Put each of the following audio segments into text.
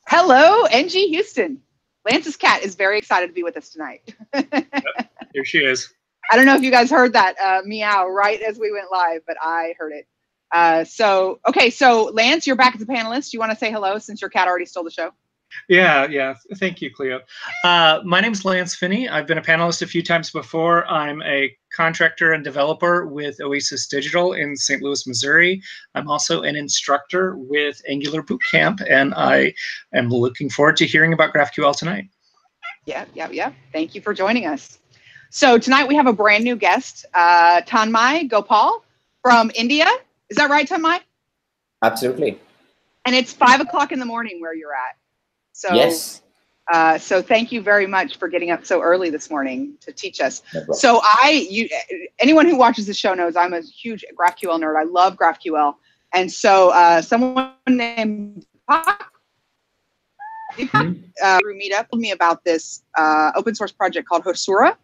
Hello, ngHouston. Lance's cat is very excited to be with us tonight. Yep, here she is. I don't know if you guys heard that meow right as we went live, but I heard it. So Lance, you're back as a panelist. You want to say hello since your cat already stole the show? Yeah. Thank you, Cleo. My name's Lance Finney. I've been a panelist a few times before. I'm a contractor and developer with Oasis Digital in St. Louis, Missouri. I'm also an instructor with Angular Bootcamp, and I am looking forward to hearing about GraphQL tonight. Yeah. Thank you for joining us. So tonight we have a brand new guest, Tanmai Gopal from India. Is that right, Tanmai? Absolutely. And it's 5 o'clock in the morning where you're at. So, yes. So thank you very much for getting up so early this morning to teach us. No So anyone who watches the show knows I'm a huge GraphQL nerd. I love GraphQL. And so someone named through Meetup told me about this open source project called Hasura,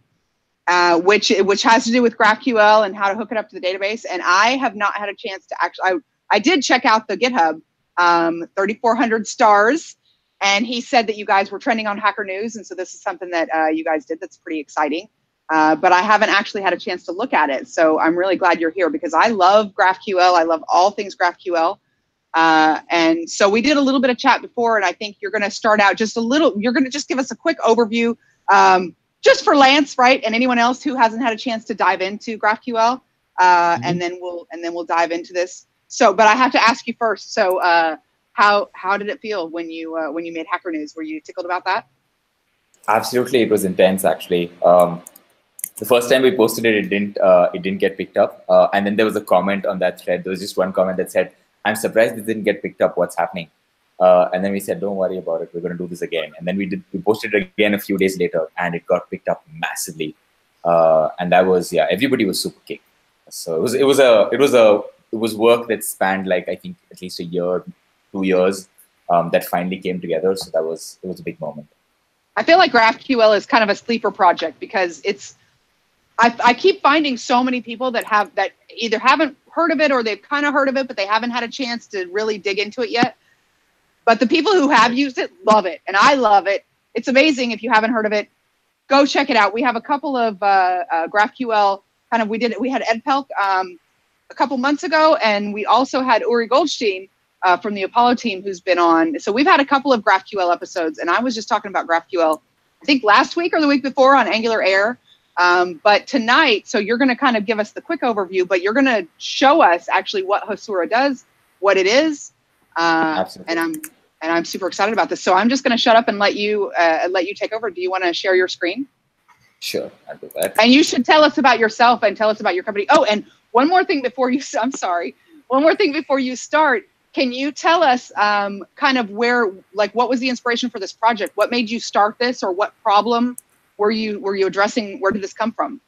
which has to do with GraphQL and how to hook it up to the database. And I have not had a chance to actually, I did check out the GitHub, 3,400 stars. And he said that you guys were trending on Hacker News. And so this is something that you guys did that's pretty exciting. But I haven't actually had a chance to look at it. So I'm really glad you're here because I love GraphQL. I love all things GraphQL. And so we did a little bit of chat before, and I think you're going to start out just a little, you're going to just give us a quick overview just for Lance, right? And anyone else who hasn't had a chance to dive into GraphQL. And then we'll dive into this. So, but I have to ask you first. So, how did it feel when you made Hacker News? Were you tickled about that? Absolutely, it was intense actually. The first time we posted it, it didn't get picked up. And then there was a comment on that thread. There was just one comment that said, "I'm surprised this didn't get picked up. What's happening?" And then we said, "Don't worry about it. We're going to do this again." And then we posted it again a few days later, and it got picked up massively. And that was everybody was super kicked. So it was work that spanned like I think at least a year. 2 years that finally came together. So it was a big moment. I feel like GraphQL is kind of a sleeper project because I keep finding so many people that either haven't heard of it or they've kind of heard of it, but they haven't had a chance to really dig into it yet. But the people who have used it love it. And I love it. It's amazing. If you haven't heard of it, go check it out. We have a couple of GraphQL we had Ed Pelk a couple months ago, and we also had Uri Goldstein from the Apollo team who's been on. So we've had a couple of GraphQL episodes, and I was just talking about GraphQL, I think last week or the week before on Angular Air. But tonight, so you're going to kind of give us the quick overview, but you're going to show us actually what Hasura does, what it is, and I'm super excited about this. So I'm just going to shut up and let you take over. Do you want to share your screen? Sure, I'll do that. And you should tell us about yourself and tell us about your company. Oh, and one more thing before you. I'm sorry. One more thing before you start. Can you tell us kind of what was the inspiration for this project? What made you start this, or what problem were you addressing? Where did this come from?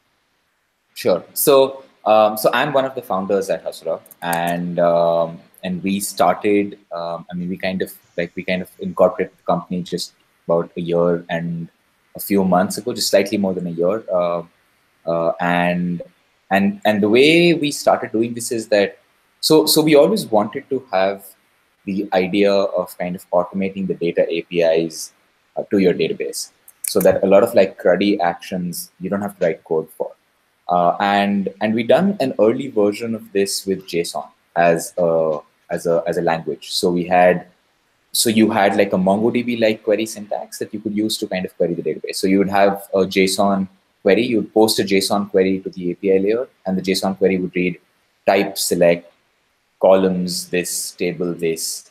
Sure. So I'm one of the founders at Hasura, and we started. We kind of incorporated the company just about a year and a few months ago, just slightly more than a year. And the way we started doing this is that. So we always wanted to have the idea of kind of automating the data APIs to your database, so that a lot of like cruddy actions you don't have to write code for. And we done an early version of this with JSON as a language. So you had like a MongoDB-like query syntax that you could use to kind of query the database. So you would have a JSON query. You would post a JSON query to the API layer, and the JSON query would read type, select, columns, this, table, this,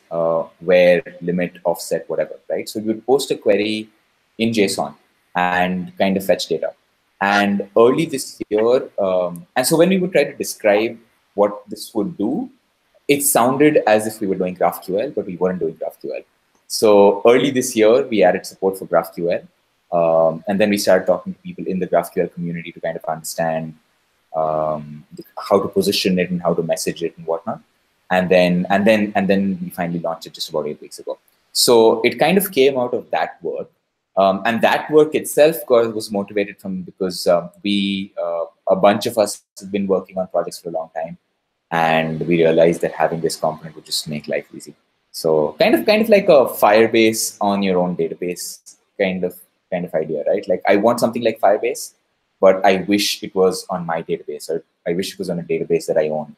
where, limit, offset, whatever, right? So you would post a query in JSON and kind of fetch data. And early this year, and so when we would try to describe what this would do, it sounded as if we were doing GraphQL, but we weren't doing GraphQL. So early this year, we added support for GraphQL. And then we started talking to people in the GraphQL community to kind of understand how to position it and how to message it and whatnot. And then we finally launched it just about 8 weeks ago. So it kind of came out of that work. And that work itself was motivated because a bunch of us have been working on projects for a long time. And we realized that having this component would just make life easy. So kind of like a Firebase on your own database kind of idea, right? Like I want something like Firebase, but I wish it was on my database, or I wish it was on a database that I own.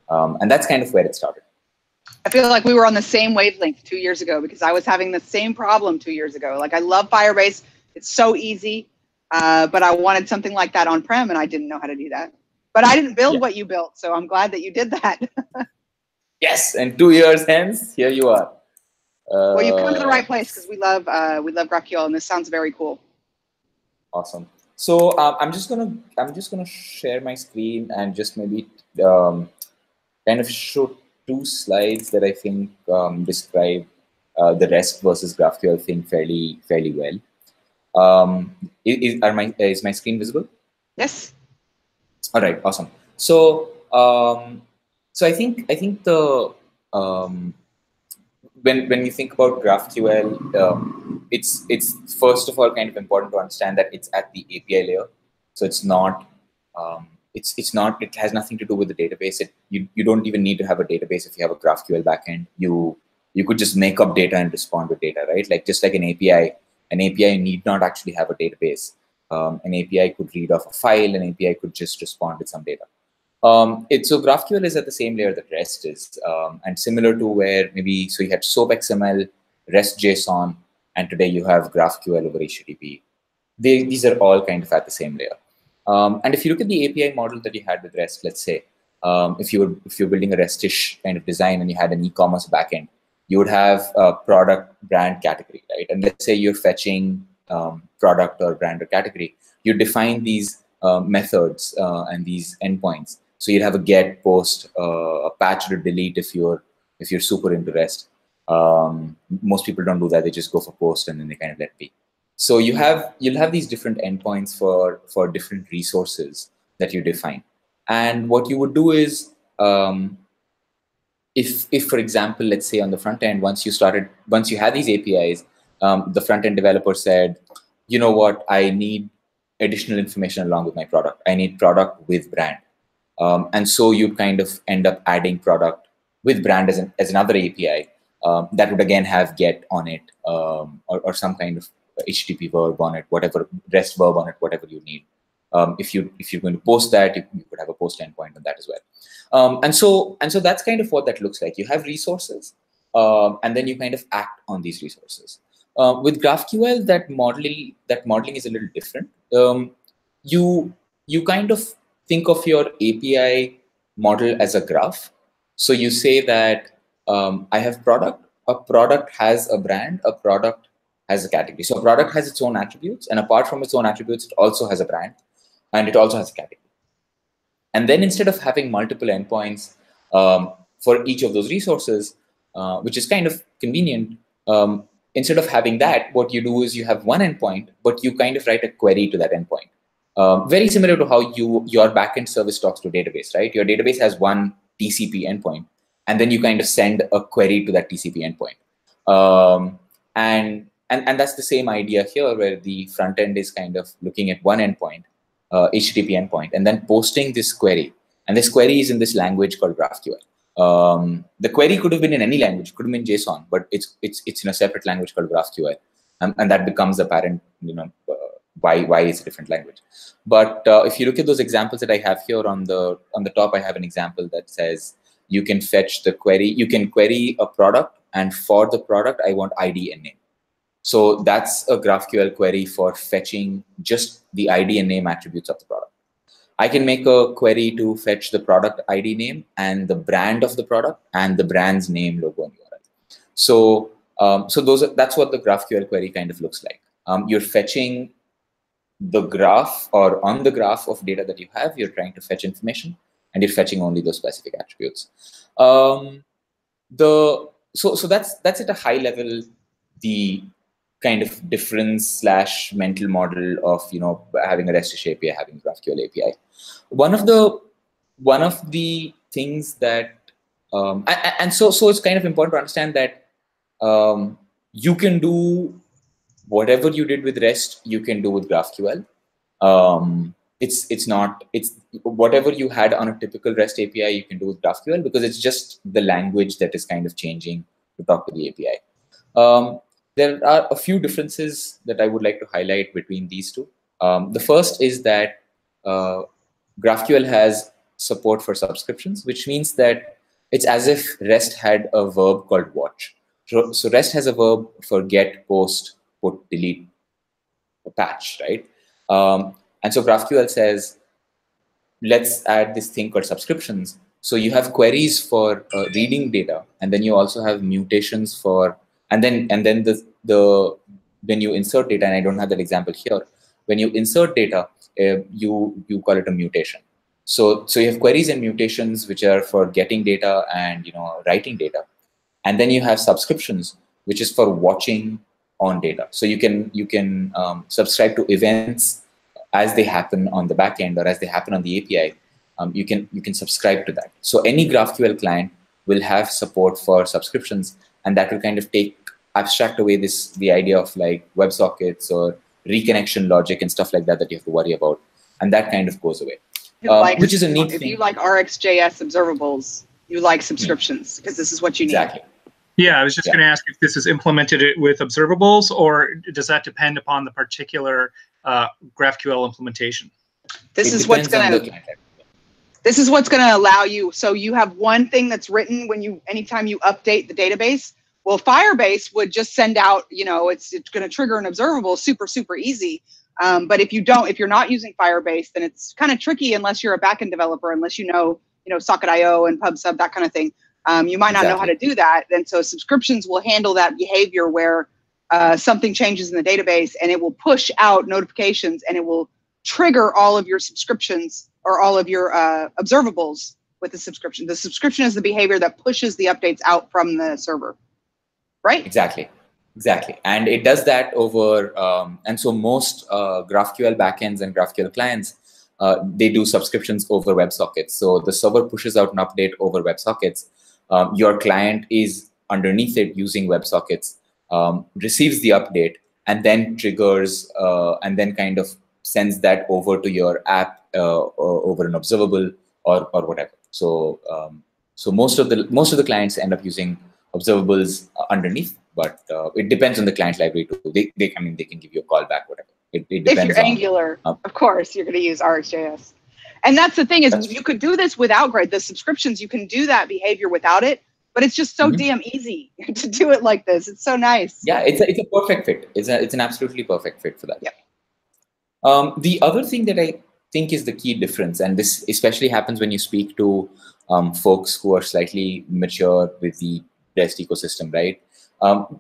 And that's kind of where it started. I feel like we were on the same wavelength 2 years ago, because I was having the same problem 2 years ago. Like, I love Firebase. It's so easy, but I wanted something like that on-prem, and I didn't know how to do that. But I didn't build what you built, so I'm glad that you did that. Yes, and 2 years hence, here you are. Well, you've come to the right place, because we love GraphQL, and this sounds very cool. Awesome. So I'm just gonna share my screen and just maybe kind of show 2 slides that I think describe the REST versus GraphQL thing fairly well. Is my screen visible? Yes. All right. Awesome. So I think the when you think about GraphQL, it's first of all kind of important to understand that it's at the API layer. So it's not it has nothing to do with the database. You don't even need to have a database if you have a GraphQL backend. You could just make up data and respond with data, right? Like just like an API need not actually have a database. An API could read off a file, an API could just respond with some data. So GraphQL is at the same layer that REST is, and similar to where maybe, so you had SOAP XML, REST JSON, and today you have GraphQL over HTTP. These are all kind of at the same layer. And if you look at the API model that you had with REST, let's say, if you're building a REST-ish kind of design and you had an e-commerce backend, you would have a product, brand, category, right? And let's say you're fetching product or brand or category, you define these methods and these endpoints. So you'd have a get, post, a patch or delete if you're super into REST. Most people don't do that; they just go for post and then they kind of let it be. So you'll have these different endpoints for different resources that you define. And what you would do is, if for example, let's say on the front end, once you had these APIs, the front end developer said, you know what, I need additional information along with my product. I need product with brand. And so you kind of end up adding product with brand as another API that would again have get on it, or some kind of HTTP verb on it, whatever, REST verb on it, whatever you need. If you're going to post that, you could have a post endpoint on that as well. And so that's kind of what that looks like. You have resources, and then you kind of act on these resources. With GraphQL, that modeling is a little different. You kind of think of your API model as a graph. So you say that I have product. A product has a brand. A product has a category. So a product has its own attributes, and apart from its own attributes, it also has a brand, and it also has a category. And then instead of having multiple endpoints for each of those resources, which is kind of convenient, instead of having that, what you do is you have one endpoint, but you kind of write a query to that endpoint. Very similar to how your backend service talks to a database, right? Your database has one TCP endpoint, and then you kind of send a query to that TCP endpoint. And that's the same idea here, where the front end is kind of looking at one endpoint, HTTP endpoint, and then posting this query. And this query is in this language called GraphQL. The query could have been in any language, could have been JSON, but it's in a separate language called GraphQL, and that becomes apparent, why it's a different language. But if you look at those examples that I have here on the top, I have an example that says you can fetch the query. You can query a product, and for the product, I want ID and name. So that's a GraphQL query for fetching just the ID and name attributes of the product. I can make a query to fetch the product ID name and the brand of the product and the brand's name, logo, and URL. So that's what the GraphQL query kind of looks like. You're fetching the graph, or on the graph of data that you have, you're trying to fetch information, and you're fetching only those specific attributes. So that's at a high level the kind of difference / mental model of having a REST API, having GraphQL API. One of the things that and so it's kind of important to understand that you can do whatever you did with REST, you can do with GraphQL. It's whatever you had on a typical REST API, you can do with GraphQL, because it's just the language that is kind of changing talk to the API. There are a few differences that I would like to highlight between these two. The first is that GraphQL has support for subscriptions, which means that it's as if REST had a verb called watch. So REST has a verb for get, post, put, delete, patch, right? And so GraphQL says, let's add this thing called subscriptions. So you have queries for reading data, and then you also have mutations for, and then the when you insert data, and I don't have that example here. When you insert data, you call it a mutation. So you have queries and mutations which are for getting data and writing data, and then you have subscriptions, which is for watching on data. So you can subscribe to events as they happen on the backend or as they happen on the API. You can subscribe to that. So any GraphQL client will have support for subscriptions, and that will kind of abstract away the idea of like WebSockets or reconnection logic and stuff like that you have to worry about, and that kind of goes away. Which is a neat thing. If you like RxJS observables, you like subscriptions because this is what you need. Exactly. Yeah, I was just going to ask if this is implemented with observables, or does that depend upon the particular GraphQL implementation? This is what's going to allow you. So you have one thing that's written anytime you update the database. Well, Firebase would just send out, it's going to trigger an observable super, super easy. But if you're not using Firebase, then it's kind of tricky unless you're a backend developer, unless you know Socket.io and PubSub, that kind of thing. You might not know how to do that. And so subscriptions will handle that behavior where something changes in the database and it will push out notifications and it will trigger all of your subscriptions or all of your observables with the subscription. The subscription is the behavior that pushes the updates out from the server, right? Exactly. And it does that over, and so most GraphQL backends and GraphQL clients, they do subscriptions over WebSockets. So the server pushes out an update over WebSockets. Your client is underneath it using WebSockets, receives the update, and then triggers, and then kind of sends that over to your app over an observable or whatever. So most of the clients end up using observables underneath, but it depends on the client library too. They can give you a callback, whatever. It depends. If you're Angular, of course, you're going to use RxJS. And that's the thing is you could do this without the subscriptions. You can do that behavior without it, but it's just so damn easy to do it like this. It's so nice. Yeah, it's a perfect fit. It's an absolutely perfect fit for that. Yeah. The other thing that I think is the key difference, and this especially happens when you speak to folks who are slightly mature with the REST ecosystem, right?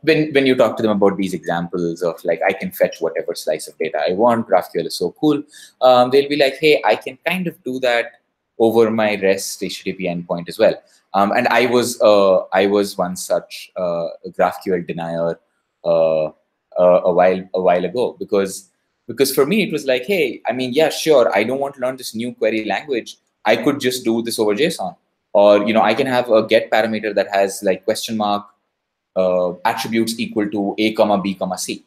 When you talk to them about these examples of like, I can fetch whatever slice of data I want, GraphQL is so cool. They'll be like, hey, I can kind of do that over my REST HTTP endpoint as well. And I was one such GraphQL denier a while ago because for me it was like, hey, I mean, yeah, sure, I don't want to learn this new query language. I could just do this over JSON, or I can have a get parameter that has like question mark attributes equal to a comma b comma c,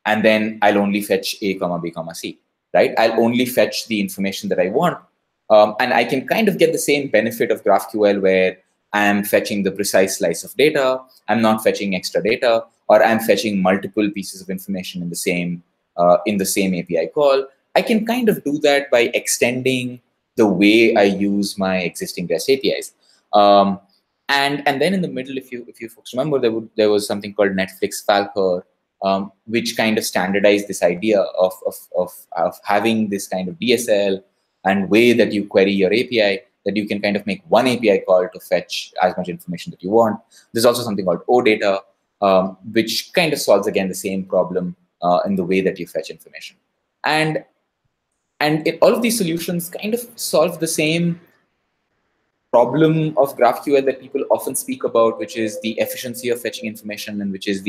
and then I'll only fetch a comma b comma c, right? I'll only fetch the information that I want, and I can kind of get the same benefit of GraphQL where I'm fetching the precise slice of data, I'm not fetching extra data, or I'm fetching multiple pieces of information in the same API call. I can kind of do that by extending the way I use my existing REST APIs. And then in the middle, if you folks remember, there was something called Netflix Falcor, which kind of standardized this idea of having this kind of DSL and way that you query your API, that you can kind of make one API call to fetch as much information that you want. There's also something called OData, which kind of solves again the same problem in the way that you fetch information. And all of these solutions kind of solve the same problem of GraphQL that people often speak about, which is the efficiency of fetching information, and which is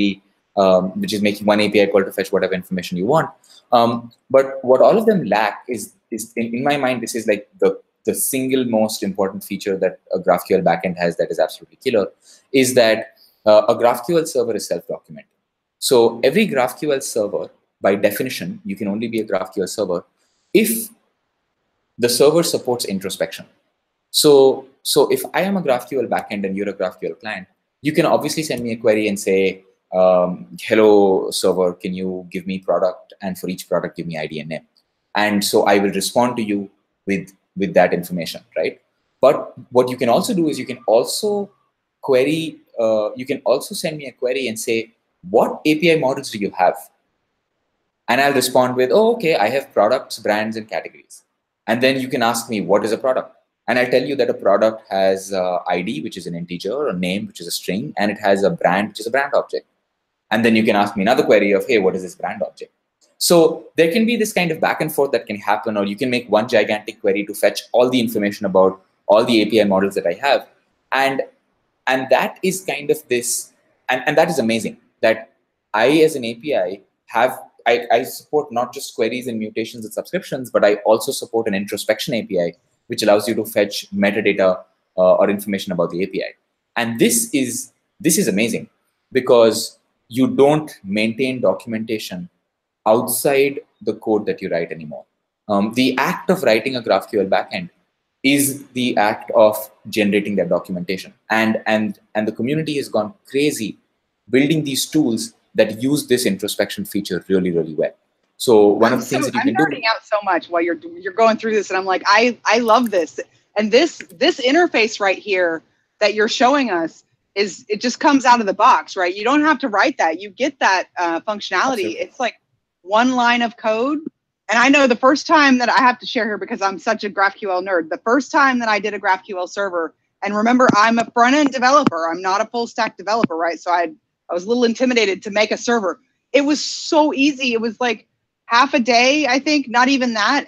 making one API call to fetch whatever information you want. But what all of them lack is in my mind, this is like the single most important feature that a GraphQL backend has that is absolutely killer, is that a GraphQL server is self-documenting. So every GraphQL server, by definition, you can only be a GraphQL server if the server supports introspection. So if I am a GraphQL backend and you're a GraphQL client, You can obviously send me a query and say, hello server, can you give me product, and for each product give me ID and name, and so I will respond to you with that information, right? But what you can also do is you can also query, you can also send me a query and say, what API models do you have? And I'll respond with, oh, okay, I have products, brands, and categories. And then you can ask me, what is a product? And I'll tell you that a product has ID, which is an integer, a name, which is a string, and it has a brand, which is a brand object. And then you can ask me another query of, hey, what is this brand object? So there can be this kind of back and forth that can happen, or you can make one gigantic query to fetch all the information about all the API models that I have. And that is kind of this, and that is amazing, that I, as an API, have, I support not just queries and mutations and subscriptions, but I also support an introspection API, which allows you to fetch metadata or information about the API. And this is amazing because you don't maintain documentation outside the code that you write anymore. The act of writing a GraphQL backend is the act of generating that documentation. And the community has gone crazy building these tools that use this introspection feature really, really well. So one of the things that you can do. I'm nerding out so much while you're going through this, and I'm like, I love this. And this interface right here that you're showing us it just comes out of the box, right? You don't have to write that. You get that functionality. Absolutely. It's like one line of code. And I know the first time that I have to share here because I'm such a GraphQL nerd, the first time that I did a GraphQL server, and remember, I'm a front-end developer. I'm not a full-stack developer, right? So I was a little intimidated to make a server. It was so easy. It was like half a day, I think, not even that.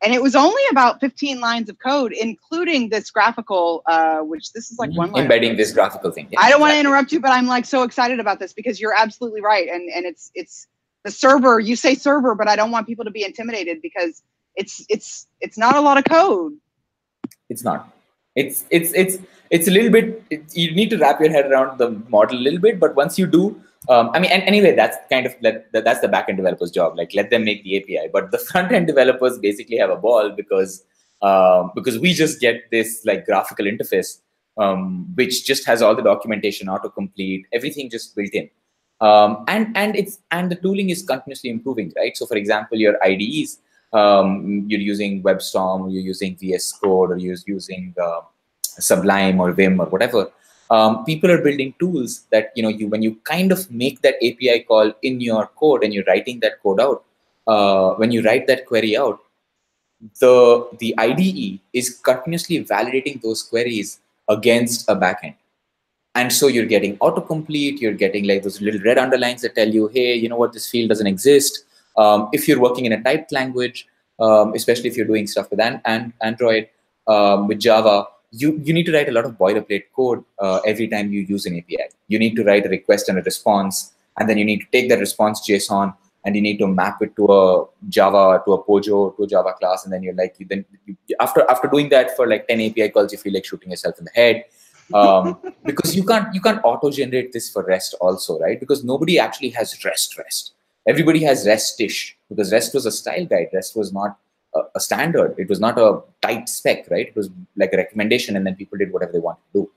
And it was only about 15 lines of code, including this graphical, which this is like one line. Embedding this graphical thing. Yeah, I don't want to interrupt you, but I'm like so excited about this because you're absolutely right. And it's the server, you say server, but I don't want people to be intimidated because it's not a lot of code. It's not. It's a little bit, you need to wrap your head around the model a little bit, but once you do, I mean, and anyway, that's kind of, that's the backend developer's job. Like, let them make the API, but the front end developers basically have a ball because we just get this like graphical interface, which just has all the documentation, autocomplete, everything just built in. And the tooling is continuously improving, right? So for example, your IDEs, you're using WebStorm, you're using VS Code, or you're using Sublime or Vim or whatever. People are building tools that, when you kind of make that API call in your code and you're writing that code out, when you write that query out, the IDE is continuously validating those queries against a backend. And so you're getting autocomplete, you're getting like those little red underlines that tell you, hey, you know what, this field doesn't exist. If you're working in a typed language, especially if you're doing stuff with Android, with Java, you need to write a lot of boilerplate code every time you use an API. You need to write a request and a response, and then you need to take that response JSON and you need to map it to a Java, to a Pojo, to a Java class, and then you're like, after doing that for like 10 API calls, you feel like shooting yourself in the head. Because you can't auto-generate this for REST also, right? Because nobody actually has REST. Everybody has REST-ish, because REST was a style guide. REST was not a standard. It was not a tight spec, right? It was like a recommendation, and then people did whatever they wanted to do.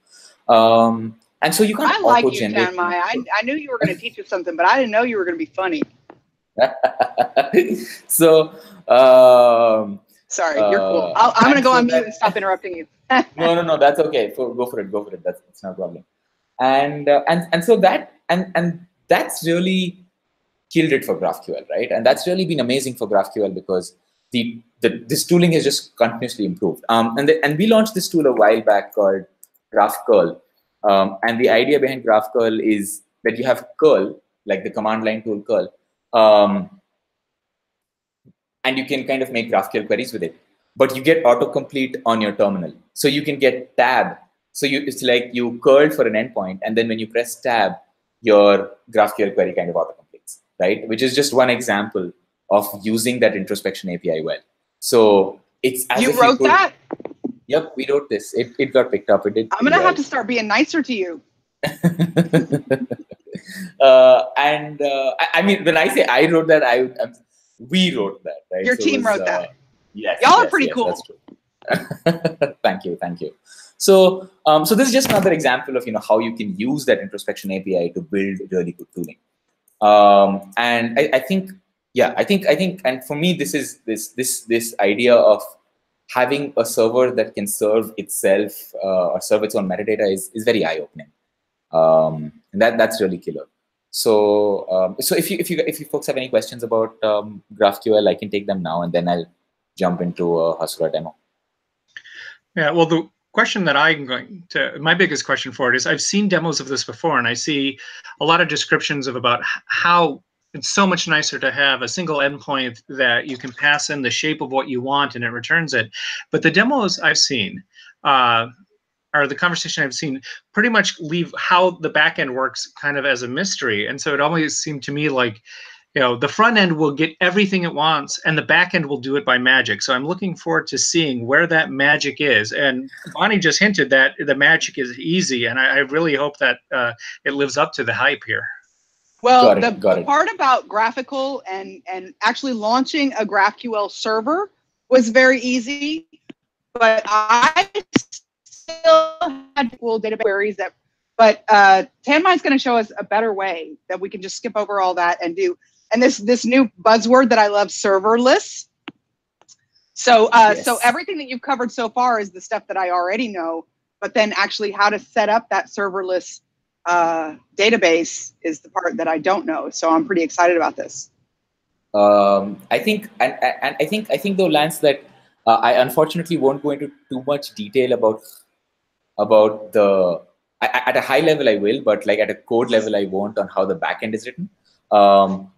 And so you can't auto-generate. I like you, Tanmai. I knew you were going to teach us something, but I didn't know you were going to be funny. So sorry, you're cool. I'm going to go on mute and stop interrupting you. No, that's okay. Go for it. That's no problem. And so that's really killed it for GraphQL, right? And that's really been amazing for GraphQL because this tooling has just continuously improved. And we launched this tool a while back called GraphQL. And the idea behind GraphQL is that you have curl, like the command line tool curl, and you can kind of make GraphQL queries with it. But you get autocomplete on your terminal. So you can get tab. So it's like you curled for an endpoint, and then when you press tab, your GraphQL query kind of autocompletes, right? Which is just one example of using that introspection API well. So it's as you wrote that? Yep, we wrote this. It got picked up. It did. I'm gonna have to start being nicer to you. I mean, when I say I wrote that, we wrote that, right? Your team wrote that. Yes. Y'all are pretty cool. That's true. Thank you. So, so this is just another example of how you can use that introspection API to build really good tooling. And I think, yeah, I think, and for me, this idea of having a server that can serve itself or serve its own metadata is very eye-opening. And that's really killer. So, so if you folks have any questions about GraphQL, I can take them now, and then I'll jump into a Hasura demo. Yeah, well, the question that I'm going to, my biggest question for it is, I've seen demos of this before, and I see a lot of descriptions of about how it's so much nicer to have a single endpoint that you can pass in the shape of what you want and it returns it. But the demos I've seen, or the conversation I've seen, pretty much leave how the backend works kind of as a mystery. And so it always seemed to me like, the front end will get everything it wants and the back end will do it by magic. So I'm looking forward to seeing where that magic is. And Bonnie just hinted that the magic is easy. And I really hope that it lives up to the hype here. Well, the part about graphical and actually launching a GraphQL server was very easy, but I still had cool data queries but Tanmai's going to show us a better way that we can just skip over all that and do. And this new buzzword that I love, serverless. So yes. So everything that you've covered so far is the stuff that I already know, but then actually how to set up that serverless database is the part that I don't know. So I'm pretty excited about this. I think, and I think though, Lance, that I unfortunately won't go into too much detail about the. At a high level, I will, but like at a code level, I won't on how the backend is written.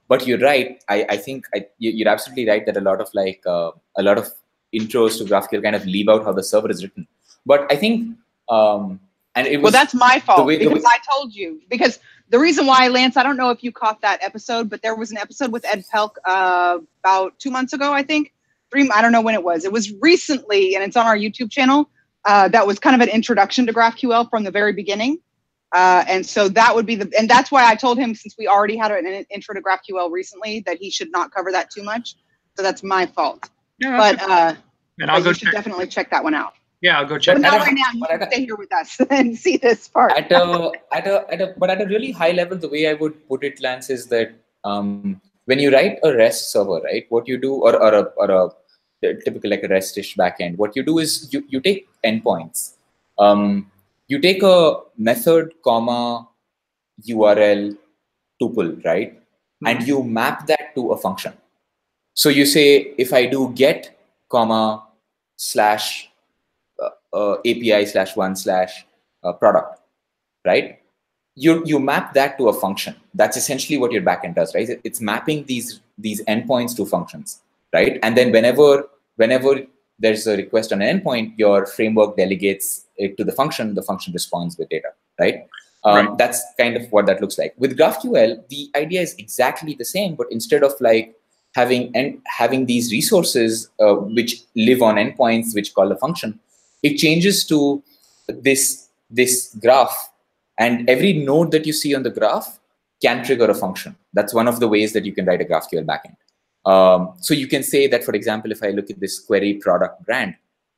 But you're right. I think you're absolutely right that a lot of intros to GraphQL kind of leave out how the server is written. But I think, and it was, well, that's my fault because I told you. Because the reason why, Lance, I don't know if you caught that episode, but there was an episode with Ed Pelk about 2 months ago, I think. I don't know when it was. It was recently, and it's on our YouTube channel. That was kind of an introduction to GraphQL from the very beginning. And so that would be and that's why I told him, since we already had an intro to GraphQL recently, that he should not cover that too much. So that's my fault. Yeah, but you should definitely check that one out. Yeah, I'll go check. But not right now. You can stay here with us and see this part. But at a really high level, the way I would put it, Lance, is that when you write a REST server, right? What you do, or a typical like a REST-ish backend, what you do is you take endpoints. You take a method, comma, URL, tuple, right? Mm-hmm. And you map that to a function. So you say, if I do get, comma, slash API slash one slash product, right? You map that to a function. That's essentially what your backend does, right? It's mapping these endpoints to functions, right? And then whenever there's a request on an endpoint, your framework delegates it to the function responds with data, right? Right. That's kind of what that looks like. With GraphQL, the idea is exactly the same, but instead of like having these resources which live on endpoints which call a function, it changes to this graph, and every node that you see on the graph can trigger a function. That's one of the ways that you can write a GraphQL backend. So you can say that, for example, if I look at this query product brand,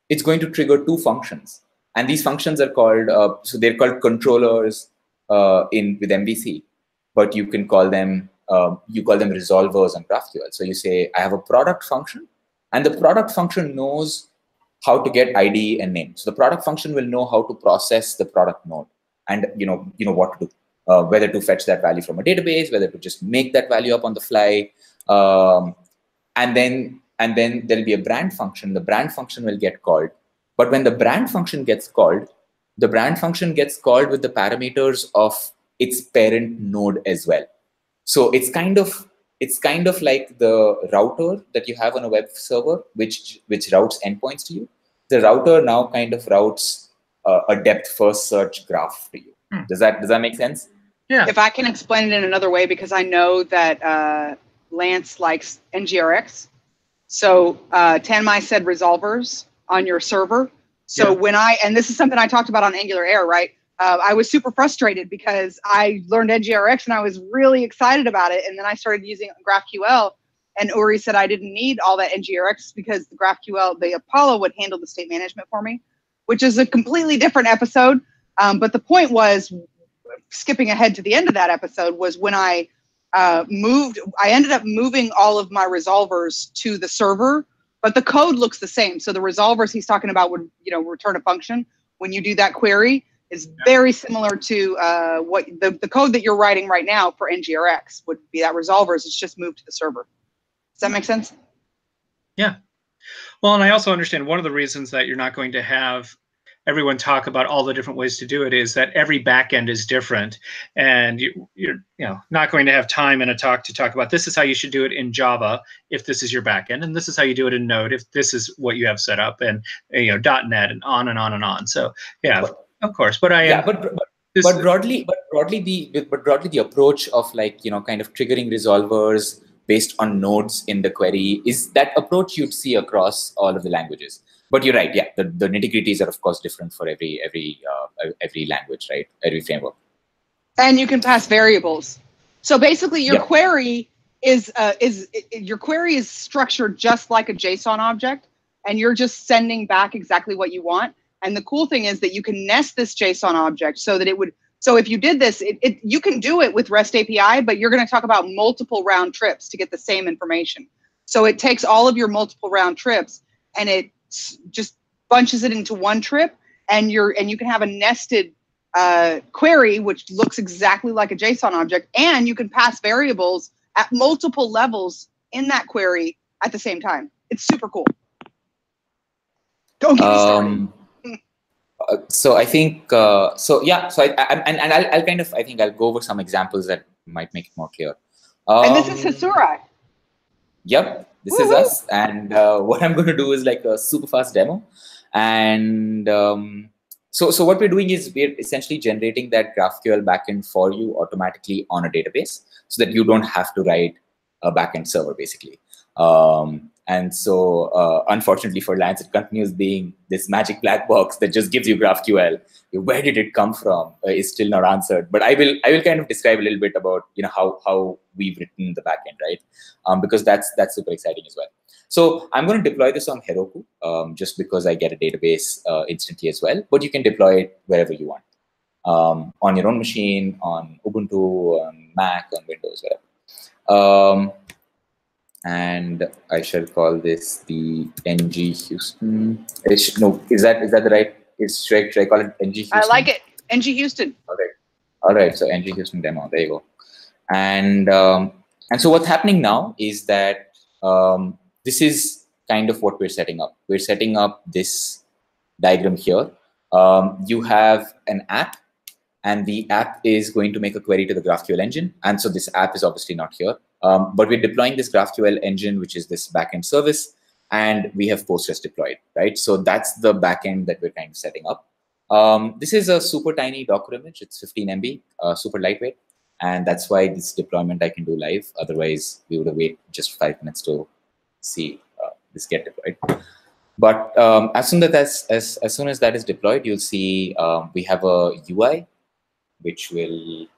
it's going to trigger 2 functions. And these functions are called, so they're called controllers with MVC, but you can call them, resolvers on GraphQL. So you say, I have a product function, and the product function knows how to get ID and name. So the product function will know how to process the product node, and you know what to do, whether to fetch that value from a database, whether to just make that value up on the fly. And then there'll be a brand function. The brand function will get called. But when the brand function gets called, the brand function gets called with the parameters of its parent node as well. So it's kind of like the router that you have on a web server, which routes endpoints to you. The router now kind of routes a depth first search graph to you. Does that make sense? Yeah. If I can explain it in another way, because I know that Lance likes NGRX. So Tanmai said resolvers on your server. So and this is something I talked about on Angular Air, right? I was super frustrated because I learned NGRX and I was really excited about it. And then I started using GraphQL, and Uri said I didn't need all that NGRX because the GraphQL, the Apollo would handle the state management for me. which is a completely different episode. But the point was, skipping ahead to the end of that episode, was when I ended up moving all of my resolvers to the server, but the code looks the same. So the resolvers he's talking about would, return a function when you do that query is very similar to what the code that you're writing right now for NGRX would be. That resolvers, it's just moved to the server. Does that make sense? Yeah. Well, and I also understand one of the reasons that you're not going to have everyone talk about all the different ways to do it is that every backend is different, and you're not going to have time in a talk to talk about this is how you should do it in Java if this is your backend, and this is how you do it in Node if this is what you have set up, and .NET and on and on and on. So yeah, of course. But but broadly the approach of kind of triggering resolvers based on nodes in the query is that approach you'd see across all of the languages. But you're right, yeah. The nitty-gritties are of course different for every language, right? Every framework. And you can pass variables. So basically, your query is structured just like a JSON object, and you're just sending back exactly what you want. And the cool thing is that you can nest this JSON object so that it would. So if you did this, you can do it with REST API, but you're going to talk about multiple round trips to get the same information. So it takes all of your multiple round trips and it just bunches it into one trip, and you can have a nested query which looks exactly like a JSON object, and you can pass variables at multiple levels in that query at the same time. It's super cool. Don't get me started. So I think I'll go over some examples that might make it more clear. And this is Hasura. Yep, this is us. And what I'm going to do is like a super fast demo. And so what we're doing is we're essentially generating that GraphQL backend for you automatically on a database, so that you don't have to write a backend server basically. And so, unfortunately for Lance, it continues being this magic black box that just gives you GraphQL. Where did it come from? Is still not answered. But I will kind of describe a little bit about how we've written the backend, right? Because that's super exciting as well. So I'm going to deploy this on Heroku, just because I get a database instantly as well. But you can deploy it wherever you want, on your own machine, on Ubuntu, on Mac, on Windows, whatever. And I shall call this the ngHouston. Is that the right? Should I call it ngHouston? I like it, ngHouston. All right. So ngHouston demo. There you go. And so what's happening now is that this is kind of what we're setting up. We're setting up this diagram here. You have an app, and the app is going to make a query to the GraphQL engine. And so this app is obviously not here. But we're deploying this GraphQL engine, which is this backend service, and we have Postgres deployed, right? So that's the backend that we're kind of setting up. This is a super tiny Docker image. It's 15 MB, super lightweight. And that's why this deployment I can do live. Otherwise, we would have waited just 5 minutes to see this get deployed. But as soon as that is deployed, you'll see we have a UI, which will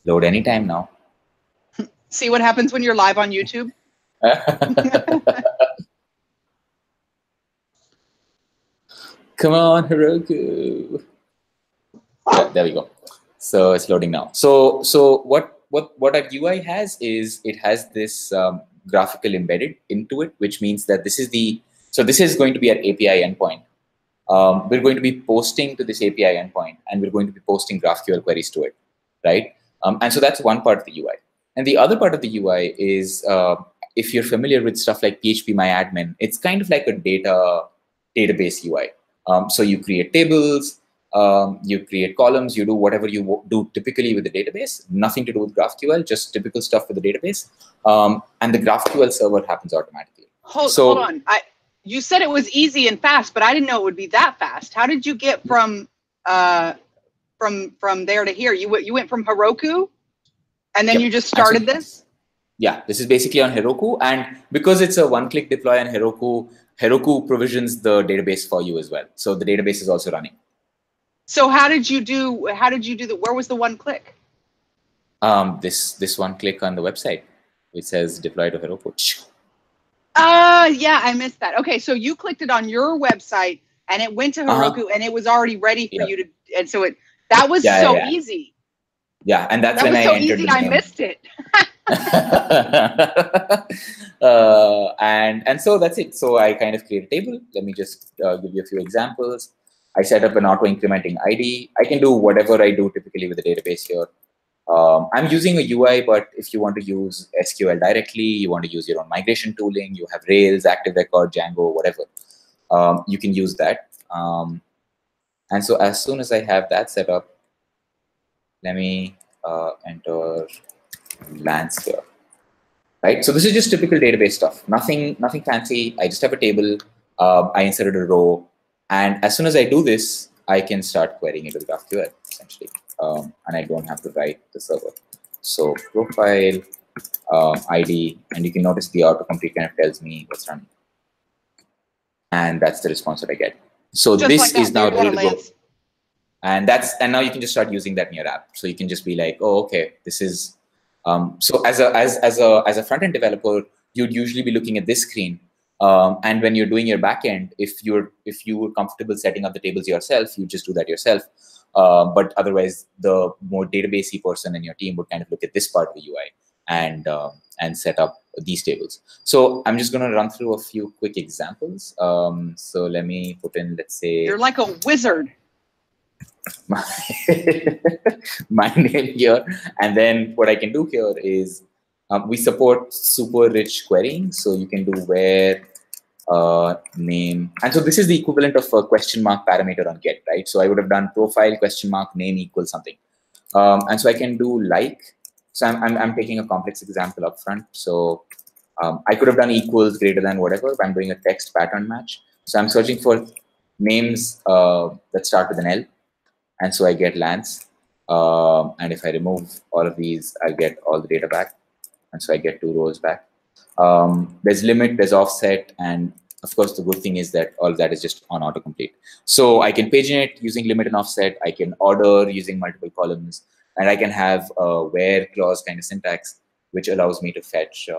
load anytime now. See what happens when you're live on YouTube? Come on, Heroku. Yeah, there we go. So it's loading now. So what our UI has is it has this graphical embedded into it, which means that this is going to be our API endpoint. We're going to be posting to this API endpoint, and we're going to be posting GraphQL queries to it, right? And so that's one part of the UI. And the other part of the UI is, if you're familiar with stuff like PHPMyAdmin, it's kind of like a database UI. So you create tables, you create columns, you do whatever you do typically with the database, nothing to do with GraphQL, just typical stuff with the database. And the GraphQL server happens automatically. Hold on. You said it was easy and fast, but I didn't know it would be that fast. How did you get from there to here? You went from Heroku? And then you just started this? Yeah, this is basically on Heroku. And because it's a one-click deploy on Heroku, Heroku provisions the database for you as well. So the database is also running. So how did you do where was the one click? This one click on the website, which says deploy to Heroku. Yeah, I missed that. Okay, so you clicked it on your website and it went to Heroku and it was already ready for you to, and so that was so easy. Yeah, and that's that when was I so entered easy the name. I missed it. And so that's it. So I kind of create a table. Let me just give you a few examples. I set up an auto-incrementing ID. I can do whatever I do typically with the database here. I'm using a UI, but if you want to use SQL directly, you want to use your own migration tooling, you have Rails, Active Record, Django, whatever, you can use that. And so as soon as I have that set up, let me enter Lance here. Right, so this is just typical database stuff. Nothing fancy. I just have a table. I inserted a row, and as soon as I do this, I can start querying it with GraphQL essentially, and I don't have to write the server. So profile ID, and you can notice the autocomplete kind of tells me what's running, and that's the response that I get. So just this like is now ready to go, and now you can just start using that in your app. So you can just be like, oh, okay, this is. So as a front-end developer, you'd usually be looking at this screen, and when you're doing your backend, if you were comfortable setting up the tables yourself, you just do that yourself. But otherwise, the more databasey person in your team would kind of look at this part of the UI and set up these tables. So I'm just going to run through a few quick examples. So let me put in, let's say, you're like a wizard. my name here, and then what I can do here is we support super rich querying, so you can do where name, and so this is the equivalent of a question mark parameter on get, right? So I would have done profile question mark name equals something, and so I can do like. So I'm taking a complex example up front. So I could have done equals greater than whatever. I'm doing a text pattern match. So I'm searching for names that start with an L. And so I get Lance. And if I remove all of these, I'll get all the data back. And so I get 2 rows back. There's limit, there's offset. And of course, the good thing is that all of that is just on autocomplete. So I can paginate using limit and offset. I can order using multiple columns. And I can have a where clause kind of syntax, which allows me to fetch,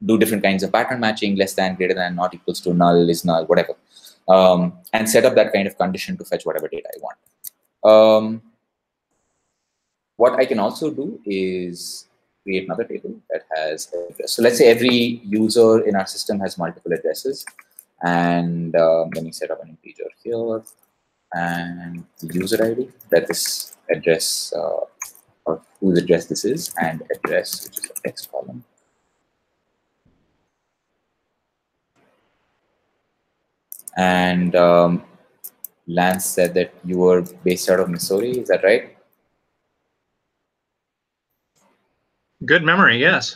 do different kinds of pattern matching, less than, greater than, not equals to, null, is null, whatever. And set up that kind of condition to fetch whatever data I want. What I can also do is create another table that has address. So let's say every user in our system has multiple addresses, and let me set up an integer here and the user ID that this address or whose address this is, and address, which is a text column. And Lance said that you were based out of Missouri, is that right? Good memory, yes.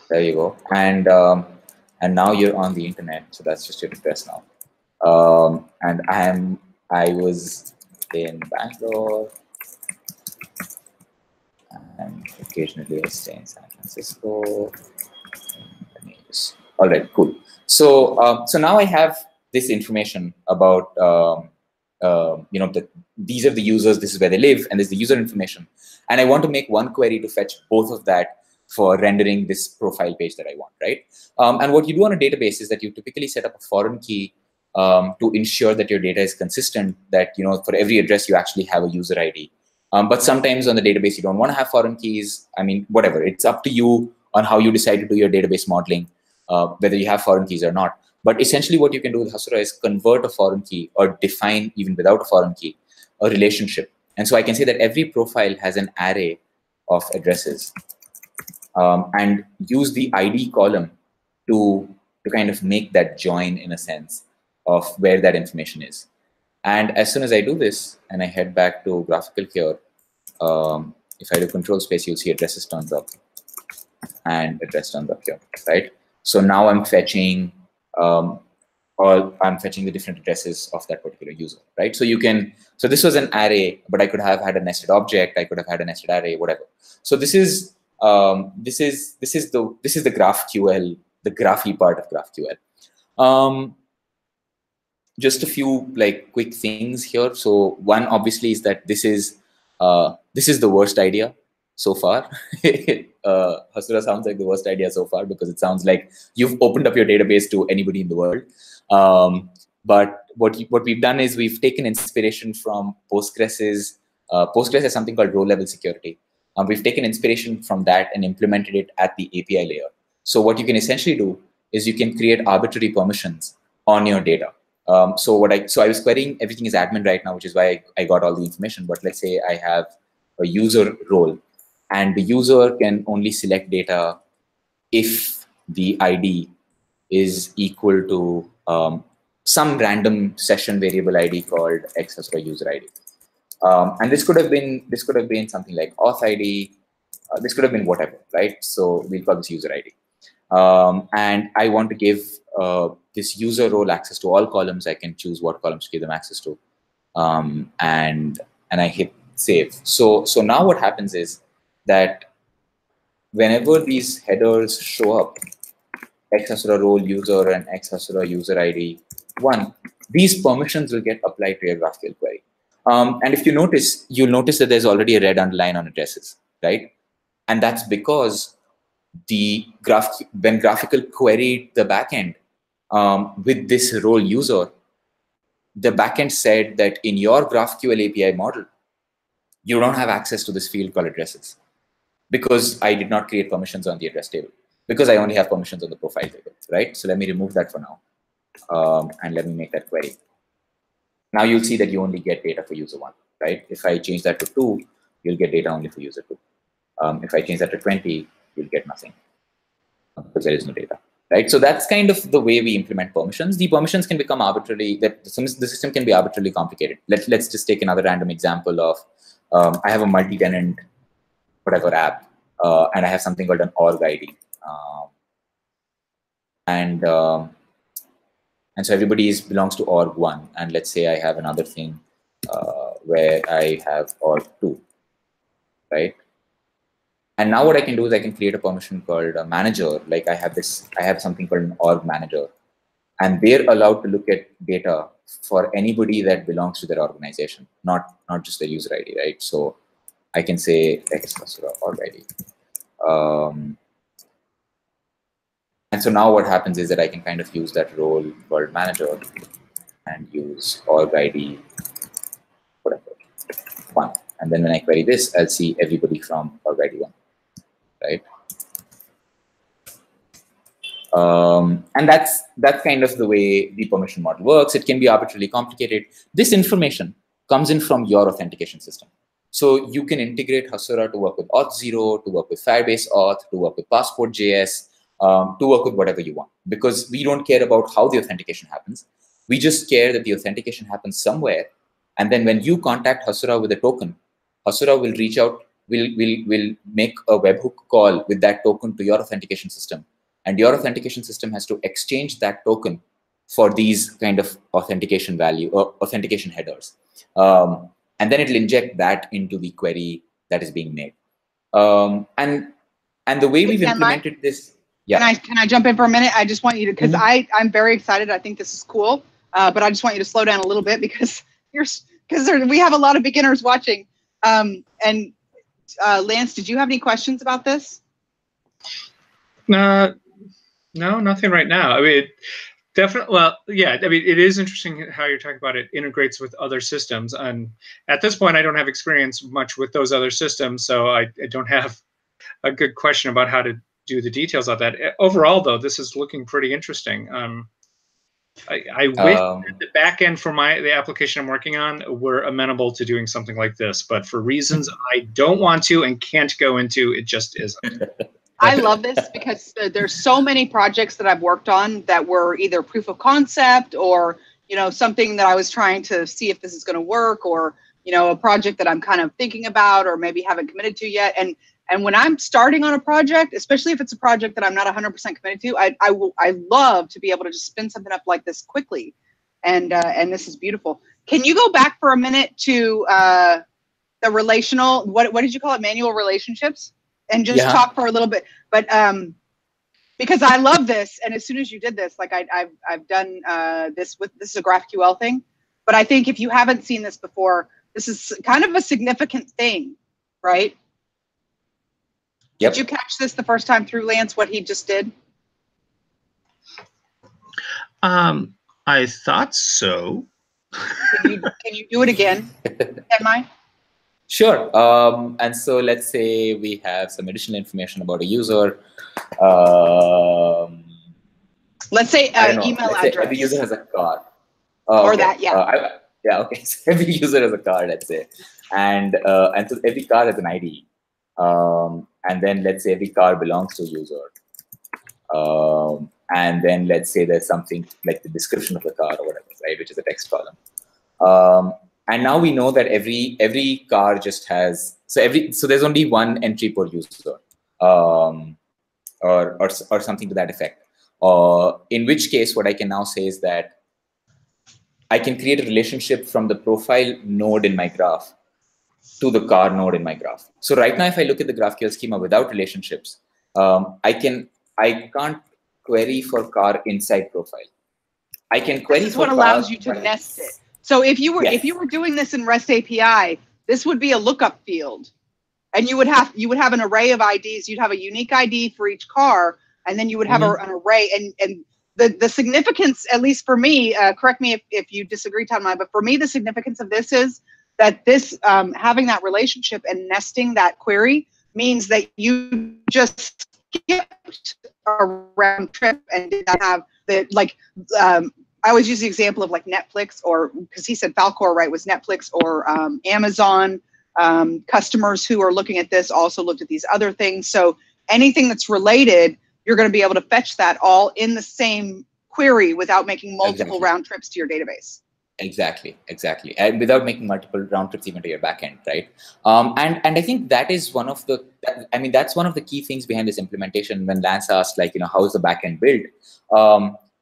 There you go. And now you're on the internet, so that's just your address now. And I was in Bangalore, and occasionally I stay in San Francisco. All right, cool. So so now I have this information about these are the users, this is where they live, and there's the user information. And I want to make one query to fetch both of that for rendering this profile page that I want, right? And what you do on a database is that you typically set up a foreign key to ensure that your data is consistent, that for every address you actually have a user ID. But sometimes on the database you don't want to have foreign keys. I mean, whatever. It's up to you on how you decide to do your database modeling, whether you have foreign keys or not. But essentially what you can do with Hasura is convert a foreign key, or define, even without a foreign key, a relationship. And so I can say that every profile has an array of addresses, and use the ID column to kind of make that join, in a sense, of where that information is. And as soon as I do this, and I head back to graphical here, if I do control space, you'll see addresses turns up, and address turns up here, right? So now I'm fetching the different addresses of that particular user, right? So so this was an array, but I could have had a nested object, I could have had a nested array, whatever. So this is the GraphQL, the graphy part of GraphQL. Just a few quick things here. So one obviously is that this is the worst idea. so far. Hasura sounds like the worst idea so far because it sounds like you've opened up your database to anybody in the world. But what we've done is we've taken inspiration from Postgres. Postgres has something called row-level security. We've taken inspiration from that and implemented it at the API layer. So what you can essentially do is you can create arbitrary permissions on your data. So I was querying, everything is admin right now, which is why I got all the information. But let's say I have a user role, and the user can only select data if the ID is equal to some random session variable ID called Hasura user ID. And this could have been something like auth ID. This could have been whatever, right? So we'll call this user ID. And I want to give this user role access to all columns. I can choose what columns to give them access to, and I hit save. So now what happens is that whenever these headers show up, Hasura role user and Hasura user ID 1, these permissions will get applied to your GraphQL query. And if you notice, you'll notice that there's already a red underline on addresses, right? And that's because when Graphical queried the backend with this role user, the backend said that in your GraphQL API model, you don't have access to this field called addresses because I did not create permissions on the address table, because I only have permissions on the profile table, right? So let me remove that for now, and let me make that query. Now you'll see that you only get data for user 1, right? If I change that to 2, you'll get data only for user 2. If I change that to 20, you'll get nothing because there is no data, right? So that's kind of the way we implement permissions. The permissions can become arbitrarily, the system can be arbitrarily complicated. Let's just take another random example of, I have a multi-tenant whatever app, and I have something called an org ID. And so everybody belongs to org 1. And let's say I have another thing where I have org 2, right? And now what I can do is I can create a permission called a manager. Like I have something called an org manager, and they're allowed to look at data for anybody that belongs to their organization, not just their user ID, right? So I can say Hasura org ID. And so now what happens is that I can kind of use that role called manager and use org ID, whatever, 1. And then when I query this, I'll see everybody from org ID 1, right? And that's kind of the way the permission model works. It can be arbitrarily complicated. This information comes in from your authentication system. So you can integrate Hasura to work with Auth0, to work with Firebase Auth, to work with Passport.js, to work with whatever you want, because we don't care about how the authentication happens. We just care that the authentication happens somewhere. And then when you contact Hasura with a token, Hasura will reach out, will make a webhook call with that token to your authentication system. And your authentication system has to exchange that token for these kind of authentication value or authentication headers. And then it'll inject that into the query that is being made. And the way we've implemented this. Yeah. Can I jump in for a minute? I just want you to, because I'm very excited. I think this is cool, but I just want you to slow down a little bit because we have a lot of beginners watching. And Lance, did you have any questions about this? No, nothing right now. I mean, definitely. Well, yeah. I mean, it is interesting how you're talking about it integrates with other systems. And at this point, I don't have experience much with those other systems, so I don't have a good question about how to do the details of that. Overall, though, this is looking pretty interesting. I wish that the backend for the application I'm working on were amenable to doing something like this, but for reasons I don't want to and can't go into, it just isn't. I love this because there's so many projects that I've worked on that were either proof of concept or, something that I was trying to see if this is going to work, or, a project that I'm kind of thinking about or maybe haven't committed to yet. And when I'm starting on a project, especially if it's a project that I'm not 100% committed to, I love to be able to just spin something up like this quickly. And this is beautiful. Can you go back for a minute to the relational, what did you call it? Manual relationships? And just talk for a little bit, but because I love this, and as soon as you did this, like I've done this is a GraphQL thing, but I think if you haven't seen this before, this is kind of a significant thing, right? Yep. Did you catch this the first time through, Lance, what he just did? I thought so. Can you do it again, Tanmai? Sure. And so let's say we have some additional information about a user. Let's say email let's say address. every user has a car. Or okay. that, yeah. Yeah, okay. So every user has a car, let's say. And so every car has an ID. And then let's say every car belongs to a user. And then let's say there's something like the description of the car or whatever, right, which is a text column. And now we know that every car just has so there's only one entry per user, or something to that effect. In which case, what I can now say is that I can create a relationship from the profile node in my graph to the car node in my graph. So right now, if I look at the GraphQL schema without relationships, I can't query for car inside profile. I can query. This is what allows you to nest it. So if you were doing this in REST API, this would be a lookup field, and you would have an array of IDs. You'd have a unique ID for each car, and then you would have an array. And the significance, at least for me, correct me if you disagree, Tanmai, but for me, the significance of this is that this having that relationship and nesting that query means that you just skipped a round trip and did not have the I always use the example of like Netflix, or because he said Falcor, right, was Netflix or Amazon. Customers who are looking at this also looked at these other things. So anything that's related, you're going to be able to fetch that all in the same query without making multiple round trips to your database. Exactly. And without making multiple round trips even to your backend, right? And I think that is one of the, that's one of the key things behind this implementation. When Lance asked, like, how is the backend built?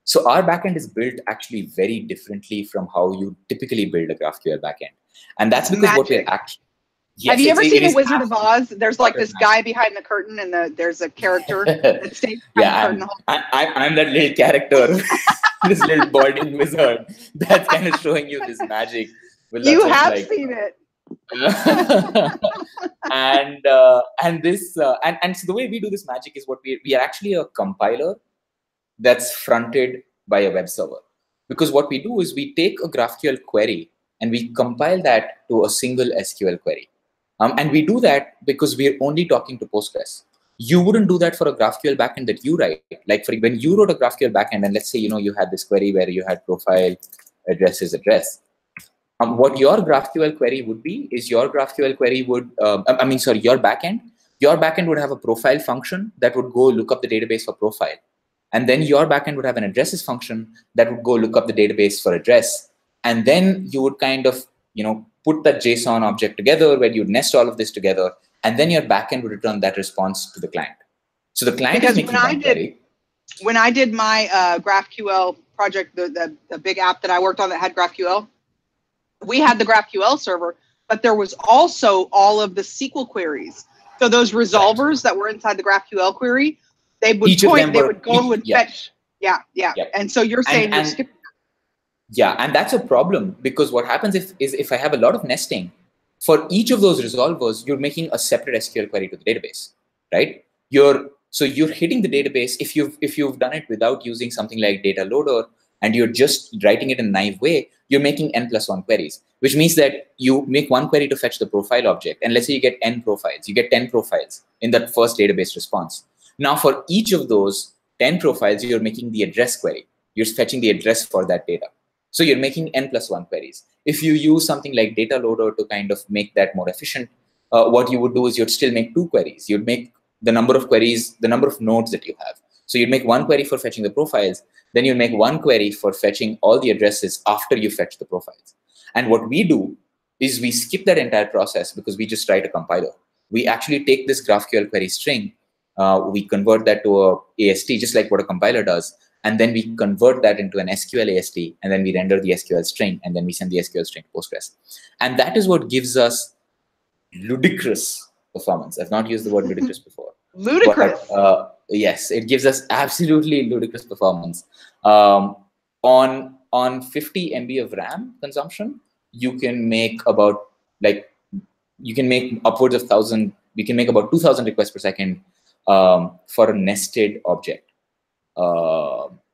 So our backend is built actually very differently from how you typically build a GraphQL backend. And that's because what we're actually... Yes, have you ever seen The Wizard of Oz? There's like this guy behind the curtain, and there's a character that stays behind the curtain. I'm that little character, this little balding wizard that's kind of showing you this magic. You have seen it. And so the way we do this magic is what we are actually a compiler that's fronted by a web server. Because what we do is we take a GraphQL query and we compile that to a single SQL query. And we do that because we're only talking to Postgres. You wouldn't do that for a GraphQL backend that you write. Like when you wrote a GraphQL backend, and let's say you had this query where you had profile address. What your GraphQL query would be is your GraphQL query would, your backend would have a profile function that would go look up the database for profile. And then your backend would have an addresses function that would go look up the database for address. And then you would kind of, put that JSON object together where you'd nest all of this together. And then your backend would return that response to the client. So the client is making one query. When I did my GraphQL project, the big app that I worked on that had GraphQL, we had the GraphQL server, but there was also all of the SQL queries. So those resolvers that were inside the GraphQL query, they would fetch. Yeah. And so you're saying you're skipping. Yeah, and that's a problem, because what happens if I have a lot of nesting, for each of those resolvers, you're making a separate SQL query to the database, right? So you're hitting the database if you've done it without using something like data loader, and you're just writing it in a naive way, you're making n+1 queries, which means that you make one query to fetch the profile object. And let's say you get n profiles, you get 10 profiles in that first database response. Now, for each of those 10 profiles, you're making the address query. You're fetching the address for that data. So you're making n+1 queries. If you use something like data loader to kind of make that more efficient, what you would do is you'd still make 2 queries. You'd make the number of queries, the number of nodes that you have. So you'd make 1 query for fetching the profiles. Then you'd make 1 query for fetching all the addresses after you fetch the profiles. And what we do is we skip that entire process because we just write a compiler. We actually take this GraphQL query string, we convert that to a AST, just like what a compiler does. And then we convert that into an SQL AST, and then we render the SQL string, and then we send the SQL string to Postgres. And that is what gives us ludicrous performance. I've not used the word ludicrous before. Ludicrous. But, yes, it gives us absolutely ludicrous performance. On 50 MB of RAM consumption, you can make upwards of 1,000 we can make about 2,000 requests per second for a nested object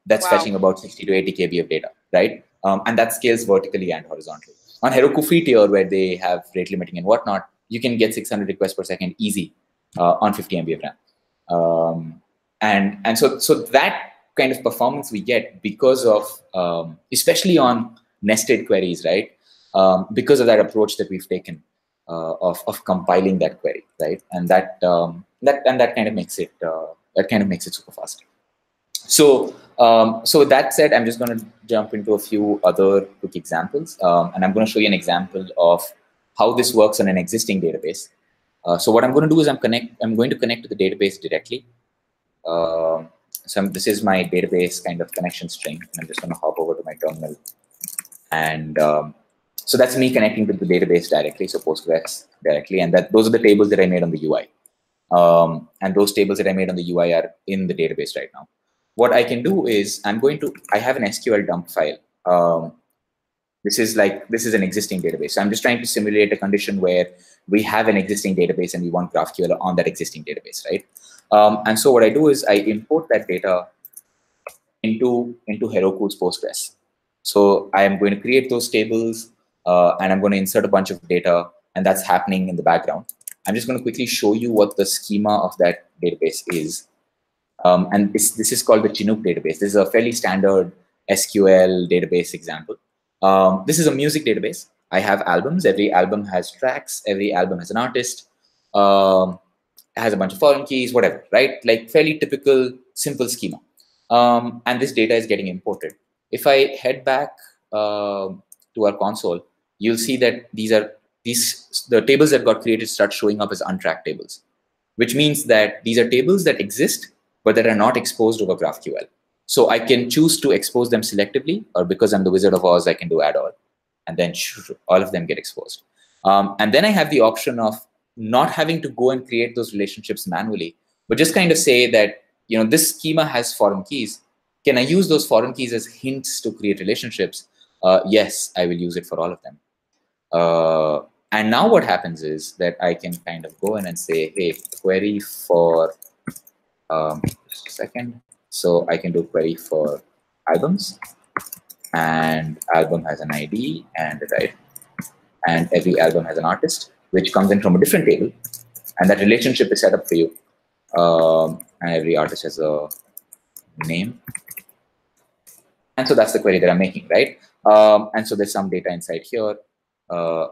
that's fetching about 60 to 80 KB of data, right? And that scales vertically and horizontally. On Heroku free tier, where they have rate limiting and whatnot, you can get 600 requests per second easy on 50 MB of RAM. And so that kind of performance we get because of, especially on nested queries, right? Because of that approach that we've taken of compiling that query, right? And that kind of makes it super fast. So so with that said, I'm just going to jump into a few other quick examples, and I'm going to show you an example of how this works on an existing database. So what I'm going to do is I'm going to connect to the database directly. So this is my database kind of connection string, and I'm just going to hop over to my terminal, and so that's me connecting to the database directly, so Postgres directly, and those are the tables that I made on the UI, and those tables that I made on the UI are in the database right now. What I can do is I have an SQL dump file. This is an existing database. So I'm just trying to simulate a condition where we have an existing database and we want GraphQL on that existing database, right? And so what I do is I import that data into Heroku's Postgres. So I am going to create those tables and I'm going to insert a bunch of data, and that's happening in the background. I'm just going to quickly show you what the schema of that database is. And this is called the Chinook database. This is a fairly standard SQL database example. This is a music database. I have albums. Every album has tracks. Every album has an artist. Has a bunch of foreign keys, whatever, right? Like fairly typical, simple schema. And this data is getting imported. If I head back to our console, you'll see that the tables that got created start showing up as untracked tables, which means that these are tables that exist, but that are not exposed over GraphQL. So I can choose to expose them selectively, or because I'm the Wizard of Oz, I can do add all, and then all of them get exposed. And then I have the option of not having to go and create those relationships manually, but just kind of say that, you know, this schema has foreign keys. Can I use those foreign keys as hints to create relationships? Yes, I will use it for all of them. And now what happens is that I can kind of go in and say, hey, query for, just a second. So I can do query for albums, and album has an ID and a type, and every album has an artist, which comes in from a different table, and that relationship is set up for you. And every artist has a name. And so that's the query that I'm making, right? And so there's some data inside here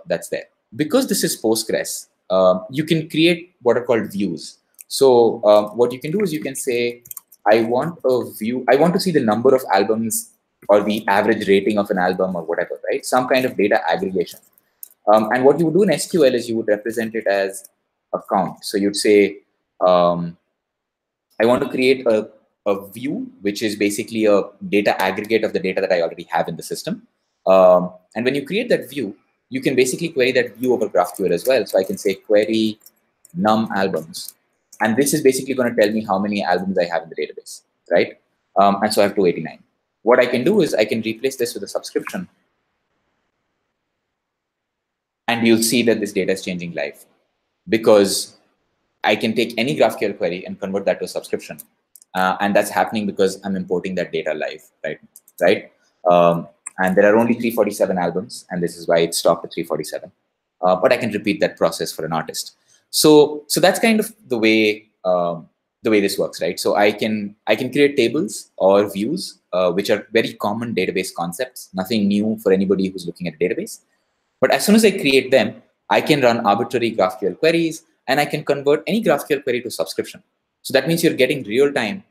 that's there. Because this is Postgres, you can create what are called views. So what you can do is you can say, I want a view. I want to see the number of albums or the average rating of an album or whatever, right? Some kind of data aggregation. And what you would do in SQL is you would represent it as a count. So you'd say, I want to create a view, which is basically a data aggregate of the data that I already have in the system. And when you create that view, you can basically query that view over GraphQL as well. So I can say query num albums. And this is basically going to tell me how many albums I have in the database, right? And so I have 289. What I can do is I can replace this with a subscription. And you'll see that this data is changing live, because I can take any GraphQL query and convert that to a subscription. And that's happening because I'm importing that data live, right? And there are only 347 albums, and this is why it stopped at 347. But I can repeat that process for an artist. So that's kind of the way this works, right? So I can create tables or views, which are very common database concepts, nothing new for anybody who's looking at a database. But as soon as I create them, I can run arbitrary GraphQL queries, and I can convert any GraphQL query to subscription. So that means you're getting real time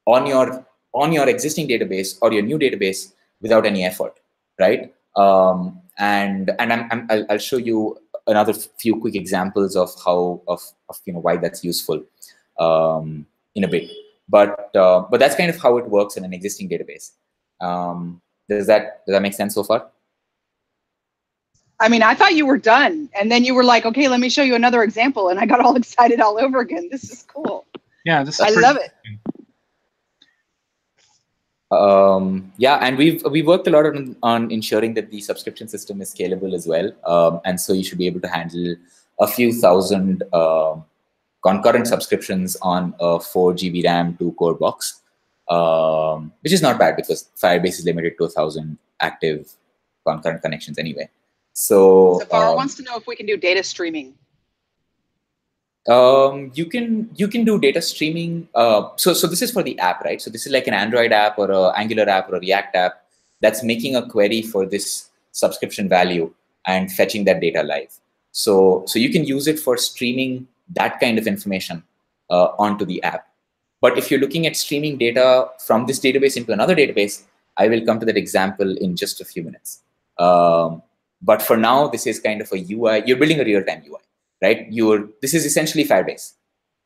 on your existing database or your new database without any effort, right? And I'll show you another few quick examples of how why that's useful in a bit. But that's kind of how it works in an existing database. Does that make sense so far? I mean, I thought you were done, and then you were like, okay, let me show you another example, and I got all excited all over again. This is cool. Yeah, this is I love it. Yeah, and we worked a lot on ensuring that the subscription system is scalable as well. And so you should be able to handle a few thousand concurrent subscriptions on a 4 GB RAM 2-core box, which is not bad because Firebase is limited to 1,000 active concurrent connections anyway. So Safar wants to know if we can do data streaming. You can do data streaming. So this is for the app, right? So this is like an Android app or a Angular app or a React app that's making a query for this subscription value and fetching that data live. So you can use it for streaming that kind of information onto the app. But if you're looking at streaming data from this database into another database, I will come to that example in just a few minutes. But for now, this is kind of a UI. You're building a real-time UI, right? This is essentially Firebase,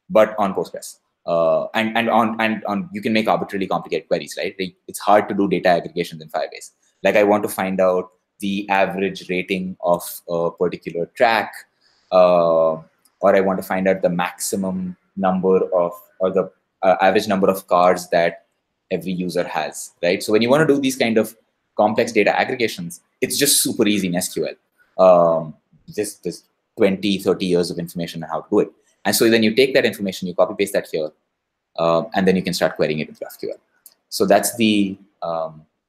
but on Postgres. And you can make arbitrarily complicated queries, right? It's hard to do data aggregations in Firebase. Like I want to find out the average rating of a particular track, or I want to find out the maximum number of, or the average number of cars that every user has, right? So when you want to do these kind of complex data aggregations, it's just super easy in SQL. There's 20, 30 years of information on how to do it. And so then you take that information, you copy paste that here, and then you can start querying it with GraphQL. So that's the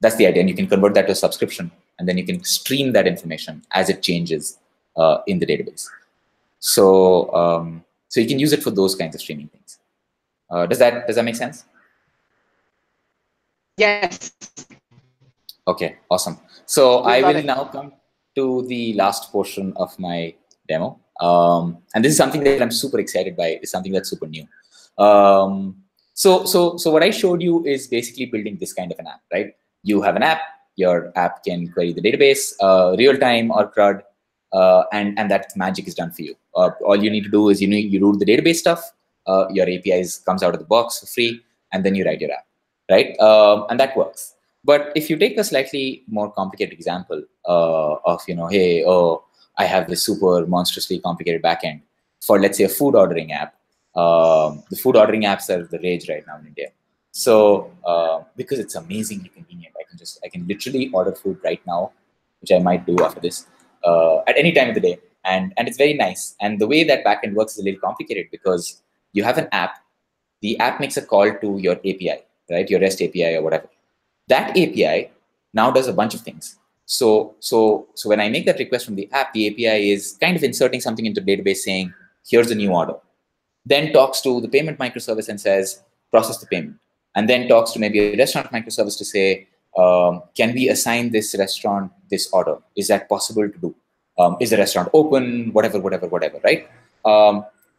idea. And you can convert that to a subscription, and then you can stream that information as it changes in the database. So you can use it for those kinds of streaming things. Does that make sense? Yes. Okay, awesome. So I will now come to the last portion of my demo. And this is something that I'm super excited by. It's something that's super new. So what I showed you is basically building this kind of an app, right? You have an app, your app can query the database, real time or CRUD, and that magic is done for you. All you need to do is you root the database stuff, your APIs comes out of the box for free, and then you write your app, right? And that works. But if you take a slightly more complicated example of, hey, I have this super monstrously complicated backend for, let's say, a food ordering app. The food ordering apps are the rage right now in India. So because it's amazingly convenient, I can literally order food right now, which I might do after this, at any time of the day. And it's very nice. And the way that backend works is a little complicated because you have an app. The app makes a call to your API, right? Your REST API or whatever. That API now does a bunch of things. So when I make that request from the app, the API is kind of inserting something into the database saying, here's a new order. Then talks to the payment microservice and says, process the payment. And then talks to maybe a restaurant microservice to say, can we assign this restaurant this order? Is that possible to do? Is the restaurant open? Whatever, right?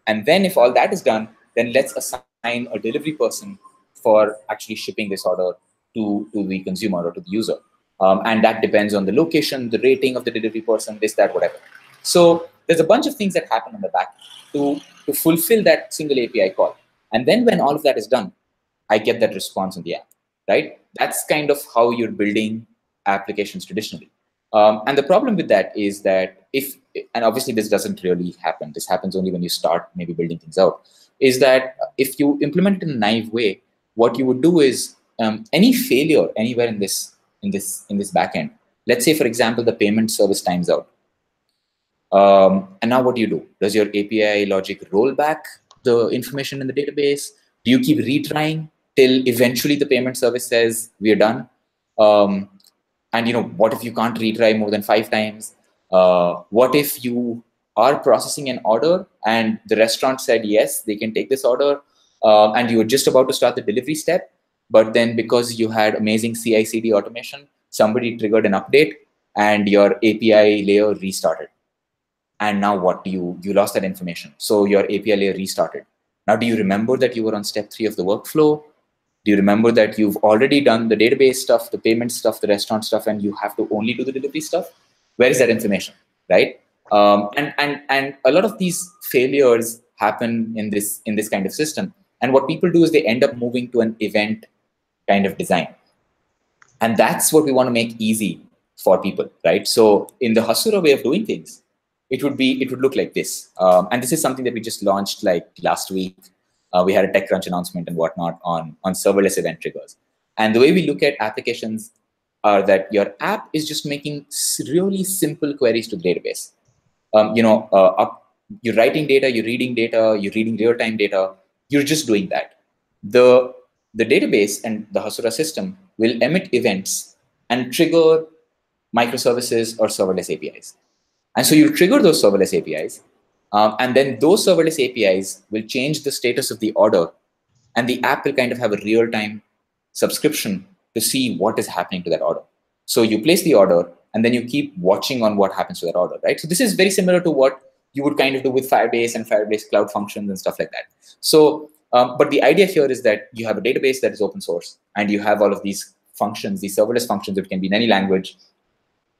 And then if all that is done, then let's assign a delivery person for actually shipping this order to the consumer or to the user. And that depends on the location, the rating of the delivery person, this, that, whatever. So there's a bunch of things that happen on the back to fulfill that single API call. And then when all of that is done, I get that response in the app, right? That's kind of how you're building applications traditionally. And the problem with that is that and obviously this doesn't really happen, this happens only when you start maybe building things out, is that if you implement it in a naive way, what you would do is any failure anywhere in this backend, let's say, for example, the payment service times out. And now what do? Does your API logic roll back the information in the database? Do you keep retrying till eventually the payment service says we're done? And what if you can't retry more than 5 times? What if you are processing an order and the restaurant said yes, they can take this order, and you were just about to start the delivery step, but then because you had amazing CI/CD automation, somebody triggered an update and your API layer restarted. And now what? You lost that information. So your API layer restarted. Now, do you remember that you were on step 3 of the workflow? Do you remember that you've already done the database stuff, the payment stuff, the restaurant stuff, and you have to only do the delivery stuff? Where is that information, right? And a lot of these failures happen in this kind of system. And what people do is they end up moving to an event kind of design. And that's what we want to make easy for people, right? So in the Hasura way of doing things, it would look like this. And this is something that we just launched like last week. We had a TechCrunch announcement and whatnot on serverless event triggers. And the way we look at applications are that your app is just making really simple queries to the database. You're writing data, you're reading real-time data. You're just doing that. The database and the Hasura system will emit events and trigger microservices or serverless APIs. And so you trigger those serverless APIs, and then those serverless APIs will change the status of the order, and the app will kind of have a real-time subscription to see what is happening to that order. So you place the order, and then you keep watching on what happens to that order, right? So this is very similar to what you would kind of do with Firebase and Firebase Cloud Functions and stuff like that. So, but the idea here is that you have a database that is open source, and you have all of these functions, these serverless functions that can be in any language.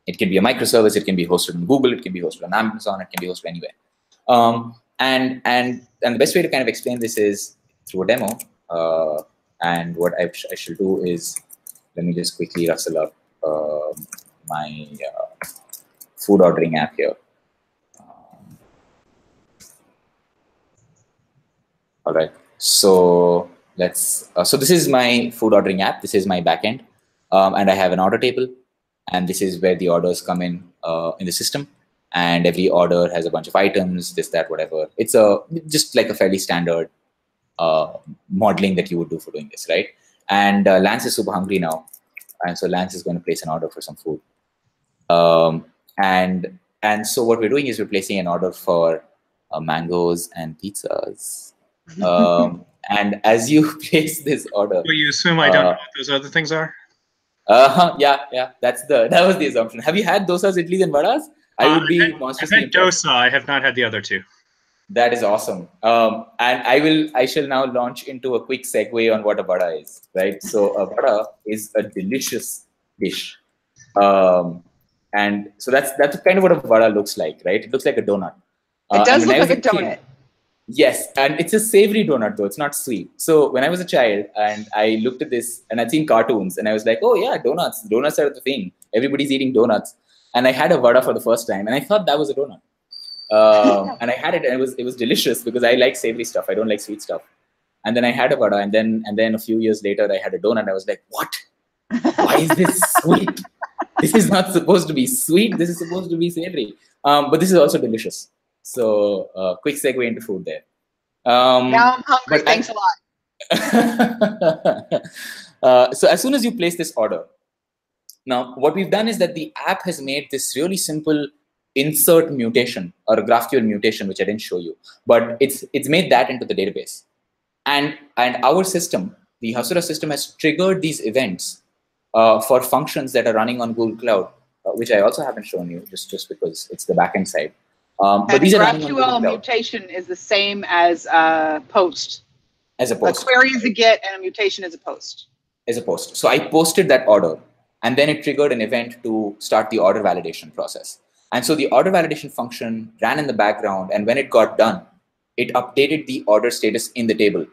It can be a microservice, it can be hosted on Google, it can be hosted on Amazon, it can be hosted anywhere. And the best way to kind of explain this is through a demo. And what I shall do is, let me just quickly rustle up my food ordering app here. All right, so let's. So this is my food ordering app. This is my backend, and I have an order table, and this is where the orders come in the system. And every order has a bunch of items, this, that, whatever. It's just like a fairly standard modeling that you would do for doing this, right? And Lance is super hungry now, and so Lance is going to place an order for some food. And so what we're doing is we're placing an order for mangoes and pizzas. And as you place this order, will you assume I don't know what those other things are? Yeah. That was the assumption. Have you had dosas, idlis, and vadas? I would be monstrously I've had dosa. I have not had the other two. That is awesome. And I shall now launch into a quick segue on what a vada is, right? So a vada is a delicious dish. And so that's kind of what a vada looks like, right? It looks like a donut. It does look like a donut. Yes, and it's a savory donut though, it's not sweet. So when I was a child and I looked at this and I'd seen cartoons and I was like, oh yeah, donuts are the thing. Everybody's eating donuts. And I had a vada for the first time and I thought that was a donut. And I had it and it was delicious because I like savory stuff. I don't like sweet stuff. And then I had a vada and then a few years later I had a donut. I was like, what? Why is this sweet? This is not supposed to be sweet. This is supposed to be savory. But this is also delicious. So quick segue into food there. Now I'm hungry. Thanks a lot. So as soon as you place this order, now what we've done is that the app has made this really simple insert mutation or a GraphQL mutation, which I didn't show you, but it's made that into the database. And our system, the Hasura system, has triggered these events for functions that are running on Google Cloud, which I also haven't shown you just because it's the backend side. But these are GraphQL mutation is the same as post. As a post. A query is a get and a mutation is a post. As a post. So I posted that order and then it triggered an event to start the order validation process. And so the order validation function ran in the background, and when it got done, it updated the order status in the table.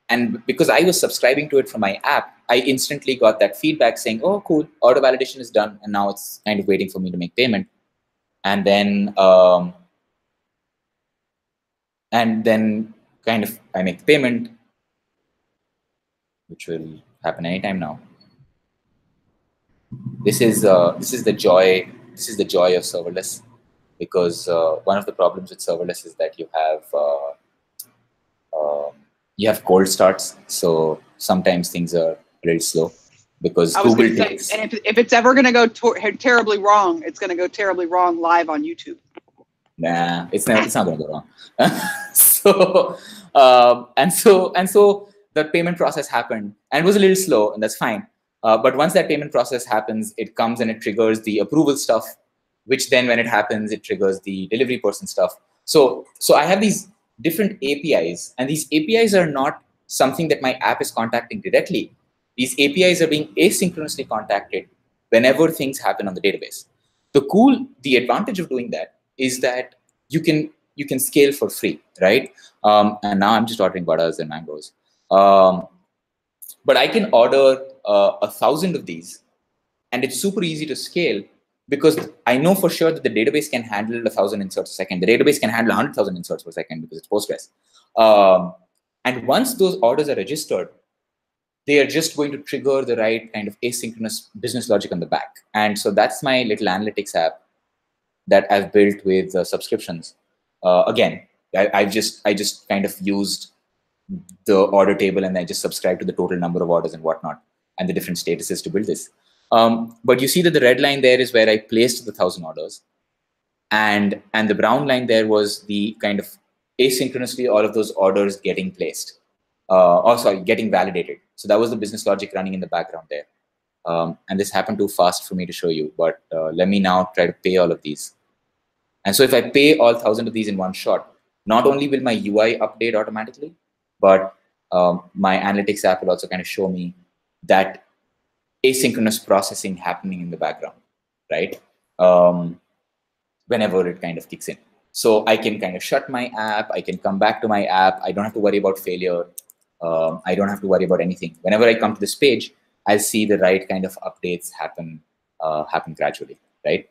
And because I was subscribing to it from my app, I instantly got that feedback saying, oh, cool, order validation is done. And now it's kind of waiting for me to make payment. And then kind of I make the payment, which will happen anytime now. This is the joy of serverless, because one of the problems with serverless is that you have cold starts, so sometimes things are a little slow because Google takes. And if it's ever going to go terribly wrong, it's going to go terribly wrong live on YouTube. Nah, it's not going to go wrong. So the payment process happened and it was a little slow, and that's fine. But once that payment process happens, it comes and it triggers the approval stuff, which then when it happens, it triggers the delivery person stuff. So I have these different APIs, and these APIs are not something that my app is contacting directly. These APIs are being asynchronously contacted whenever things happen on the database. The advantage of doing that is that you can scale for free, right? And now I'm just ordering vadas and mangoes. But I can order 1,000 of these, and it's super easy to scale because I know for sure that the database can handle 1,000 inserts a second. The database can handle 100,000 inserts per second because it's Postgres. And once those orders are registered, they are just going to trigger the right kind of asynchronous business logic on the back. And so that's my little analytics app that I've built with subscriptions. Again, I just kind of used the order table and I just subscribed to the total number of orders and whatnot and the different statuses to build this. But you see that the red line there is where I placed the 1,000 orders, and the brown line there was the kind of asynchronously all of those orders getting placed, getting validated. So that was the business logic running in the background there. And this happened too fast for me to show you, but let me now try to pay all of these. And so if I pay all 1,000 of these in one shot, not only will my UI update automatically, but my analytics app will also kind of show me that asynchronous processing happening in the background, right? Whenever it kind of kicks in. So I can kind of shut my app, I can come back to my app, I don't have to worry about failure, I don't have to worry about anything. Whenever I come to this page, I'll see the right kind of updates happen gradually, right?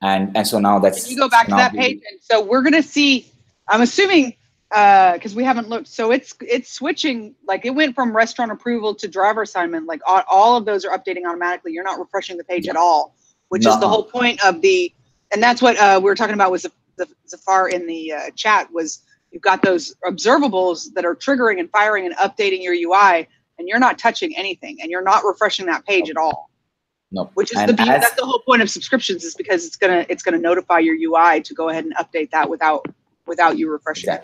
And so now that's... Can you go back to that page? And so we're going to see, I'm assuming, because we haven't looked, so it's switching, like it went from restaurant approval to driver assignment, like all of those are updating automatically. You're not refreshing the page at all, which is the whole point of the, and that's what we were talking about was the Zafar in the chat, was you've got those observables that are triggering and firing and updating your UI, and you're not touching anything, and you're not refreshing that page at all. No. Which is that's the whole point of subscriptions, is because it's gonna notify your UI to go ahead and update that without you refreshing.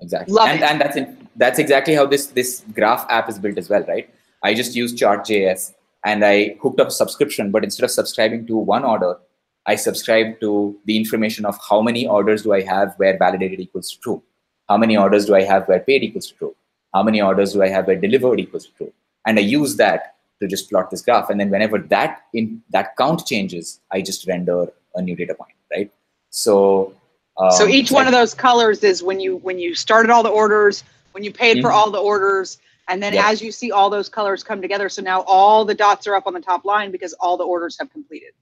Exactly. And that's exactly how this graph app is built as well, right? I just use Chart.js and I hooked up a subscription, but instead of subscribing to one order, I subscribe to the information of how many orders do I have where validated equals to true, how many orders do I have where paid equals to true, how many orders do I have where delivered equals to true, and I use that to just plot this graph. And then whenever that count changes, I just render a new data point, right? So so each one of those colors is when you started all the orders, when you paid for all the orders, and then as you see all those colors come together, so now all the dots are up on the top line because all the orders have completed.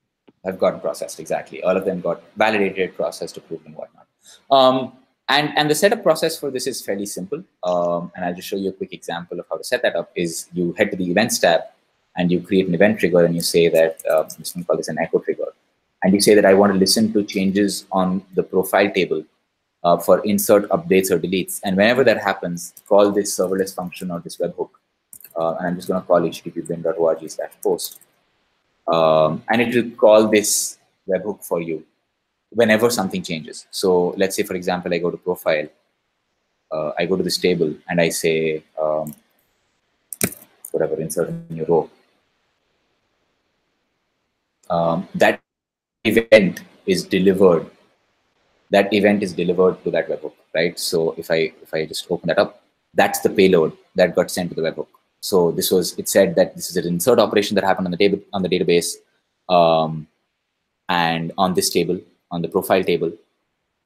Have gotten processed, exactly. All of them got validated, processed, approved, and whatnot. And the setup process for this is fairly simple. And I'll just show you a quick example of how to set that up. Is you head to the events tab and you create an event trigger, and you say that I'm just going to call this an echo trigger. And you say that I want to listen to changes on the profile table for insert, updates, or deletes. And whenever that happens, call this serverless function or this webhook. And I'm just going to call http://bin.org/post. And it will call this webhook for you whenever something changes. So let's say, for example, I go to profile, I go to this table, and I say, whatever, insert a new row. That event is delivered. That event is delivered to that webhook, right? So if I just open that up, that's the payload that got sent to the webhook. So it said that this is an insert operation that happened on the table, on the database, and on this table, on the profile table,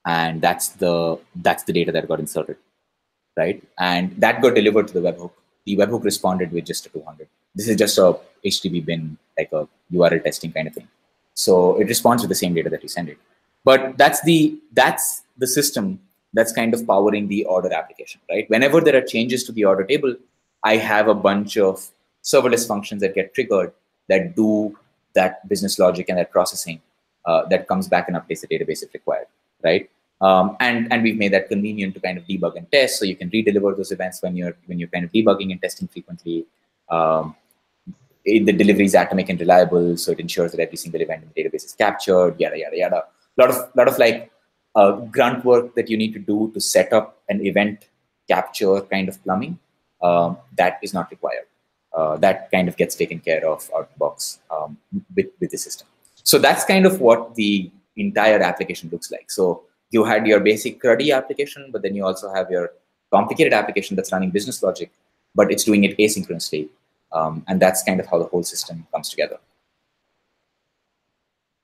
and that's the data that got inserted, right? And that got delivered to the webhook. The webhook responded with just a 200. This is just a HTTP bin, like a URL testing kind of thing. So it responds with the same data that you send it. But that's the system that's kind of powering the order application, right? Whenever there are changes to the order table, I have a bunch of serverless functions that get triggered that do that business logic and that processing that comes back and updates the database if required, right? And we've made that convenient to kind of debug and test, so you can redeliver those events when you're kind of debugging and testing frequently. The delivery is atomic and reliable, so it ensures that every single event in the database is captured. Yada yada yada. Lot of like grunt work that you need to do to set up an event capture kind of plumbing. That is not required. That kind of gets taken care of out of the box with the system. So that's kind of what the entire application looks like. So you had your basic CRUD application, but then you also have your complicated application that's running business logic, but it's doing it asynchronously. And that's kind of how the whole system comes together.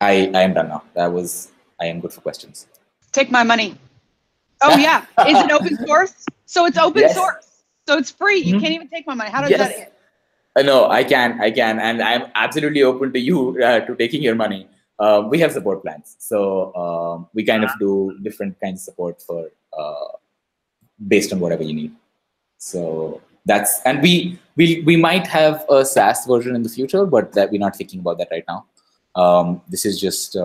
I am done now. I am good for questions. Take my money. Oh yeah, is it open source? So it's open source. So it's free. You can't even take my money. How does that end? No, I can, and I'm absolutely open to you to taking your money. We have support plans, so we kind of do different kinds of support for based on whatever you need. So that's, and we might have a SaaS version in the future, but that we're not thinking about that right now. This is just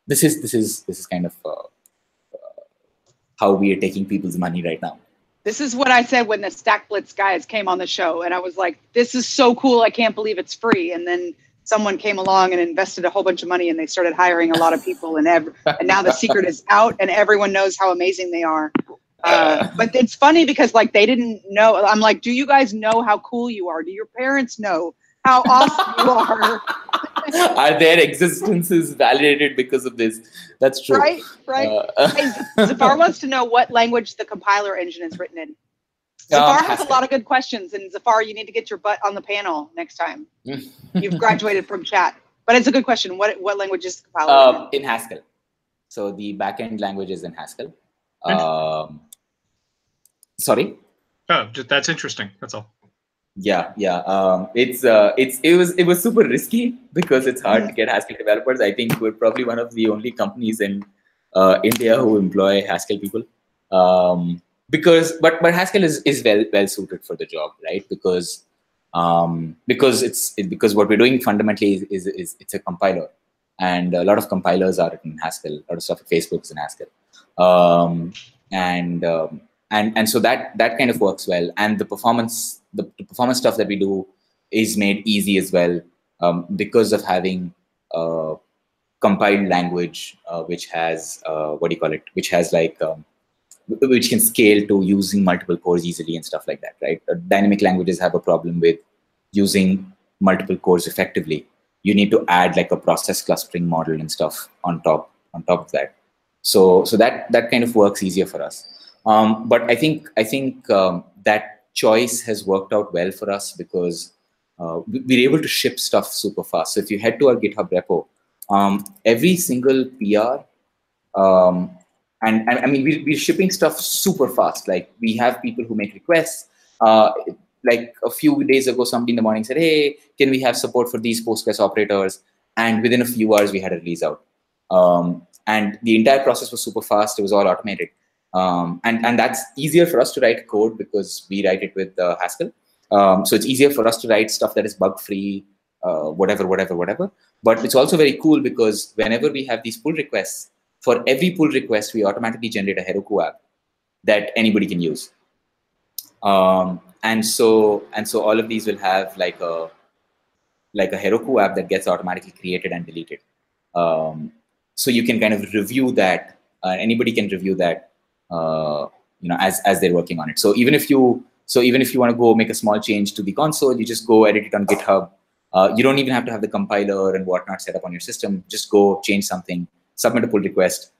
this is kind of how we are taking people's money right now. This is what I said when the Stack Blitz guys came on the show, and I was like, "This is so cool! I can't believe it's free." And then someone came along and invested a whole bunch of money, and they started hiring a lot of people, and now the secret is out, and everyone knows how amazing they are. But it's funny because like they didn't know. I'm like, do you guys know how cool you are? Do your parents know how awesome you are? Are their existences validated because of this? That's true. Right. Hey, Zafar wants to know what language the compiler engine is written in. Zafar has a lot of good questions, and Zafar, you need to get your butt on the panel next time. You've graduated from chat, but it's a good question. What language is the compiler in Haskell? So the backend language is in Haskell. Sorry. Oh, that's interesting. That's all. Yeah. It was super risky because it's hard to get Haskell developers. I think we're probably one of the only companies in India who employ Haskell people. But Haskell is well suited for the job, right? Because what we're doing fundamentally is it's a compiler, and a lot of compilers are in Haskell. A lot of stuff at Facebook is in Haskell, and so that kind of works well. And the performance stuff that we do is made easy as well because of having compiled language which has which can scale to using multiple cores easily and stuff like that, right? Dynamic languages have a problem with using multiple cores effectively. You need to add like a process clustering model and stuff on top of that. So that kind of works easier for us. But I think that choice has worked out well for us because we're able to ship stuff super fast. So if you head to our GitHub repo, every single PR, and I mean, we're shipping stuff super fast. Like we have people who make requests. Like a few days ago, somebody in the morning said, "Hey, can we have support for these Postgres operators?" And within a few hours, we had a release out. And the entire process was super fast. It was all automated. And that's easier for us to write code because we write it with Haskell. So it's easier for us to write stuff that is bug-free, whatever. But it's also very cool because whenever we have these pull requests, for every pull request, we automatically generate a Heroku app that anybody can use. And so all of these will have like a Heroku app that gets automatically created and deleted. So you can kind of review that. Anybody can review that, as they're working on it. So even if you want to go make a small change to the console, you just go edit it on GitHub. You don't even have to have the compiler and whatnot set up on your system. Just go change something, submit a pull request.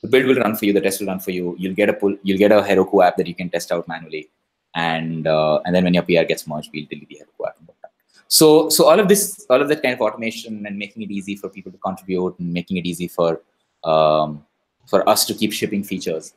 The build will run for you. The test will run for you. You'll get a Heroku app that you can test out manually, and then when your PR gets merged, we'll delete the Heroku app. So all of that kind of automation and making it easy for people to contribute and making it easy for us to keep shipping features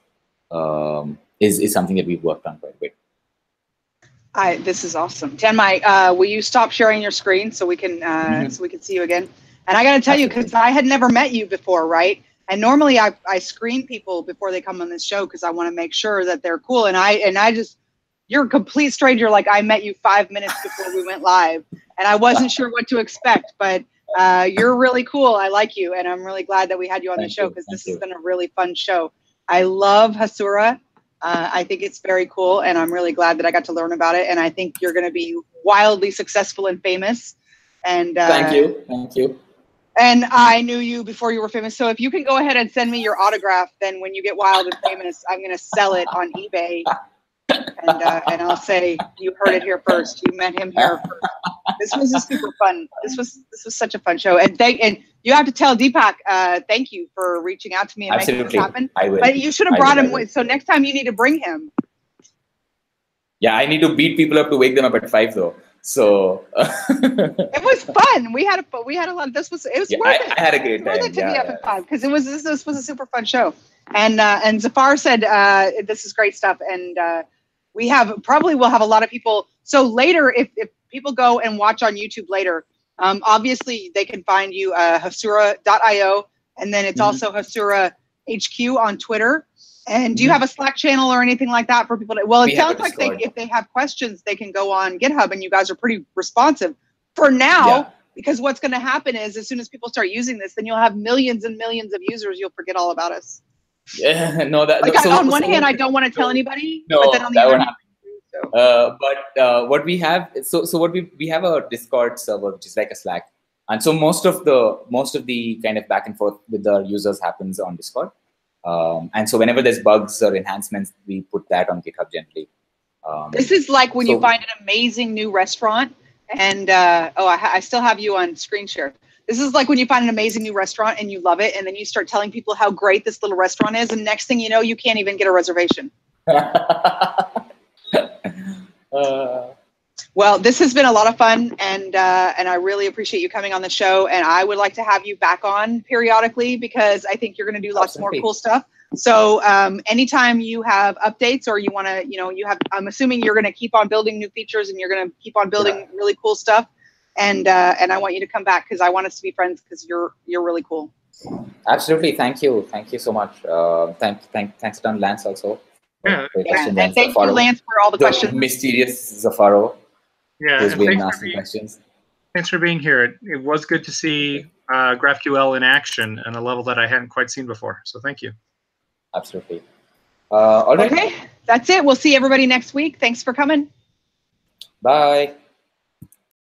is something that we've worked on quite a bit. This is awesome. Tanmai, will you stop sharing your screen so we can see you again? And I got to tell you, because I had never met you before, right? And normally I screen people before they come on this show because I want to make sure that they're cool. And I just, you're a complete stranger. Like I met you 5 minutes before we went live, and I wasn't sure what to expect, but you're really cool. I like you, and I'm really glad that we had you on the show because this has been a really fun show. I love Hasura. I think it's very cool, and I'm really glad that I got to learn about it. And I think you're going to be wildly successful and famous. And thank you. And I knew you before you were famous. So if you can go ahead and send me your autograph, then when you get wild and famous, I'm going to sell it on eBay. And I'll say you heard it here first. You met him here first. This was a super fun. This was such a fun show. And you have to tell Deepak thank you for reaching out to me and making this happen. I will. But you should have brought him with. So next time you need to bring him. Yeah, I need to beat people up to wake them up at 5 though. So it was fun. We had a lot of this. It was worth it. I had a great time. Worth it to be up at 5 because this was a super fun show. And Zafar said this is great stuff. And we'll have a lot of people. So later, if people go and watch on YouTube later, obviously they can find you Hasura.io, and then it's also Hasura HQ on Twitter. And do you have a Slack channel or anything like that for people to? Well, it sounds like if they have questions, they can go on GitHub, and you guys are pretty responsive for now. Because what's going to happen is as soon as people start using this, then you'll have millions and millions of users. You'll forget all about us. Yeah, no, that like on one hand, I don't want to tell anybody, no, but then on the that other won't hand, happen. But what we have, so what we have a Discord server, which is like a Slack, and so most of the kind of back and forth with the users happens on Discord. And so whenever there's bugs or enhancements, we put that on GitHub generally. This is like when you find an amazing new restaurant, and I still have you on screen share. This is like when you find an amazing new restaurant and you love it, and then you start telling people how great this little restaurant is, and next thing you know, you can't even get a reservation. Well, this has been a lot of fun, and I really appreciate you coming on the show. And I would like to have you back on periodically because I think you're going to do lots more cool stuff. So anytime you have updates or you want to, I'm assuming you're going to keep on building new features and you're going to keep on building really cool stuff. And I want you to come back because I want us to be friends because you're really cool. Absolutely, thank you so much. Thanks to Lance also. Yeah, and thank you, Lance, for all the questions. Mysterious Zafaro. Yeah, who's been asking questions. Thanks for being here. It was good to see GraphQL in action on a level that I hadn't quite seen before. So thank you. Absolutely. All right. Okay, that's it. We'll see everybody next week. Thanks for coming. Bye.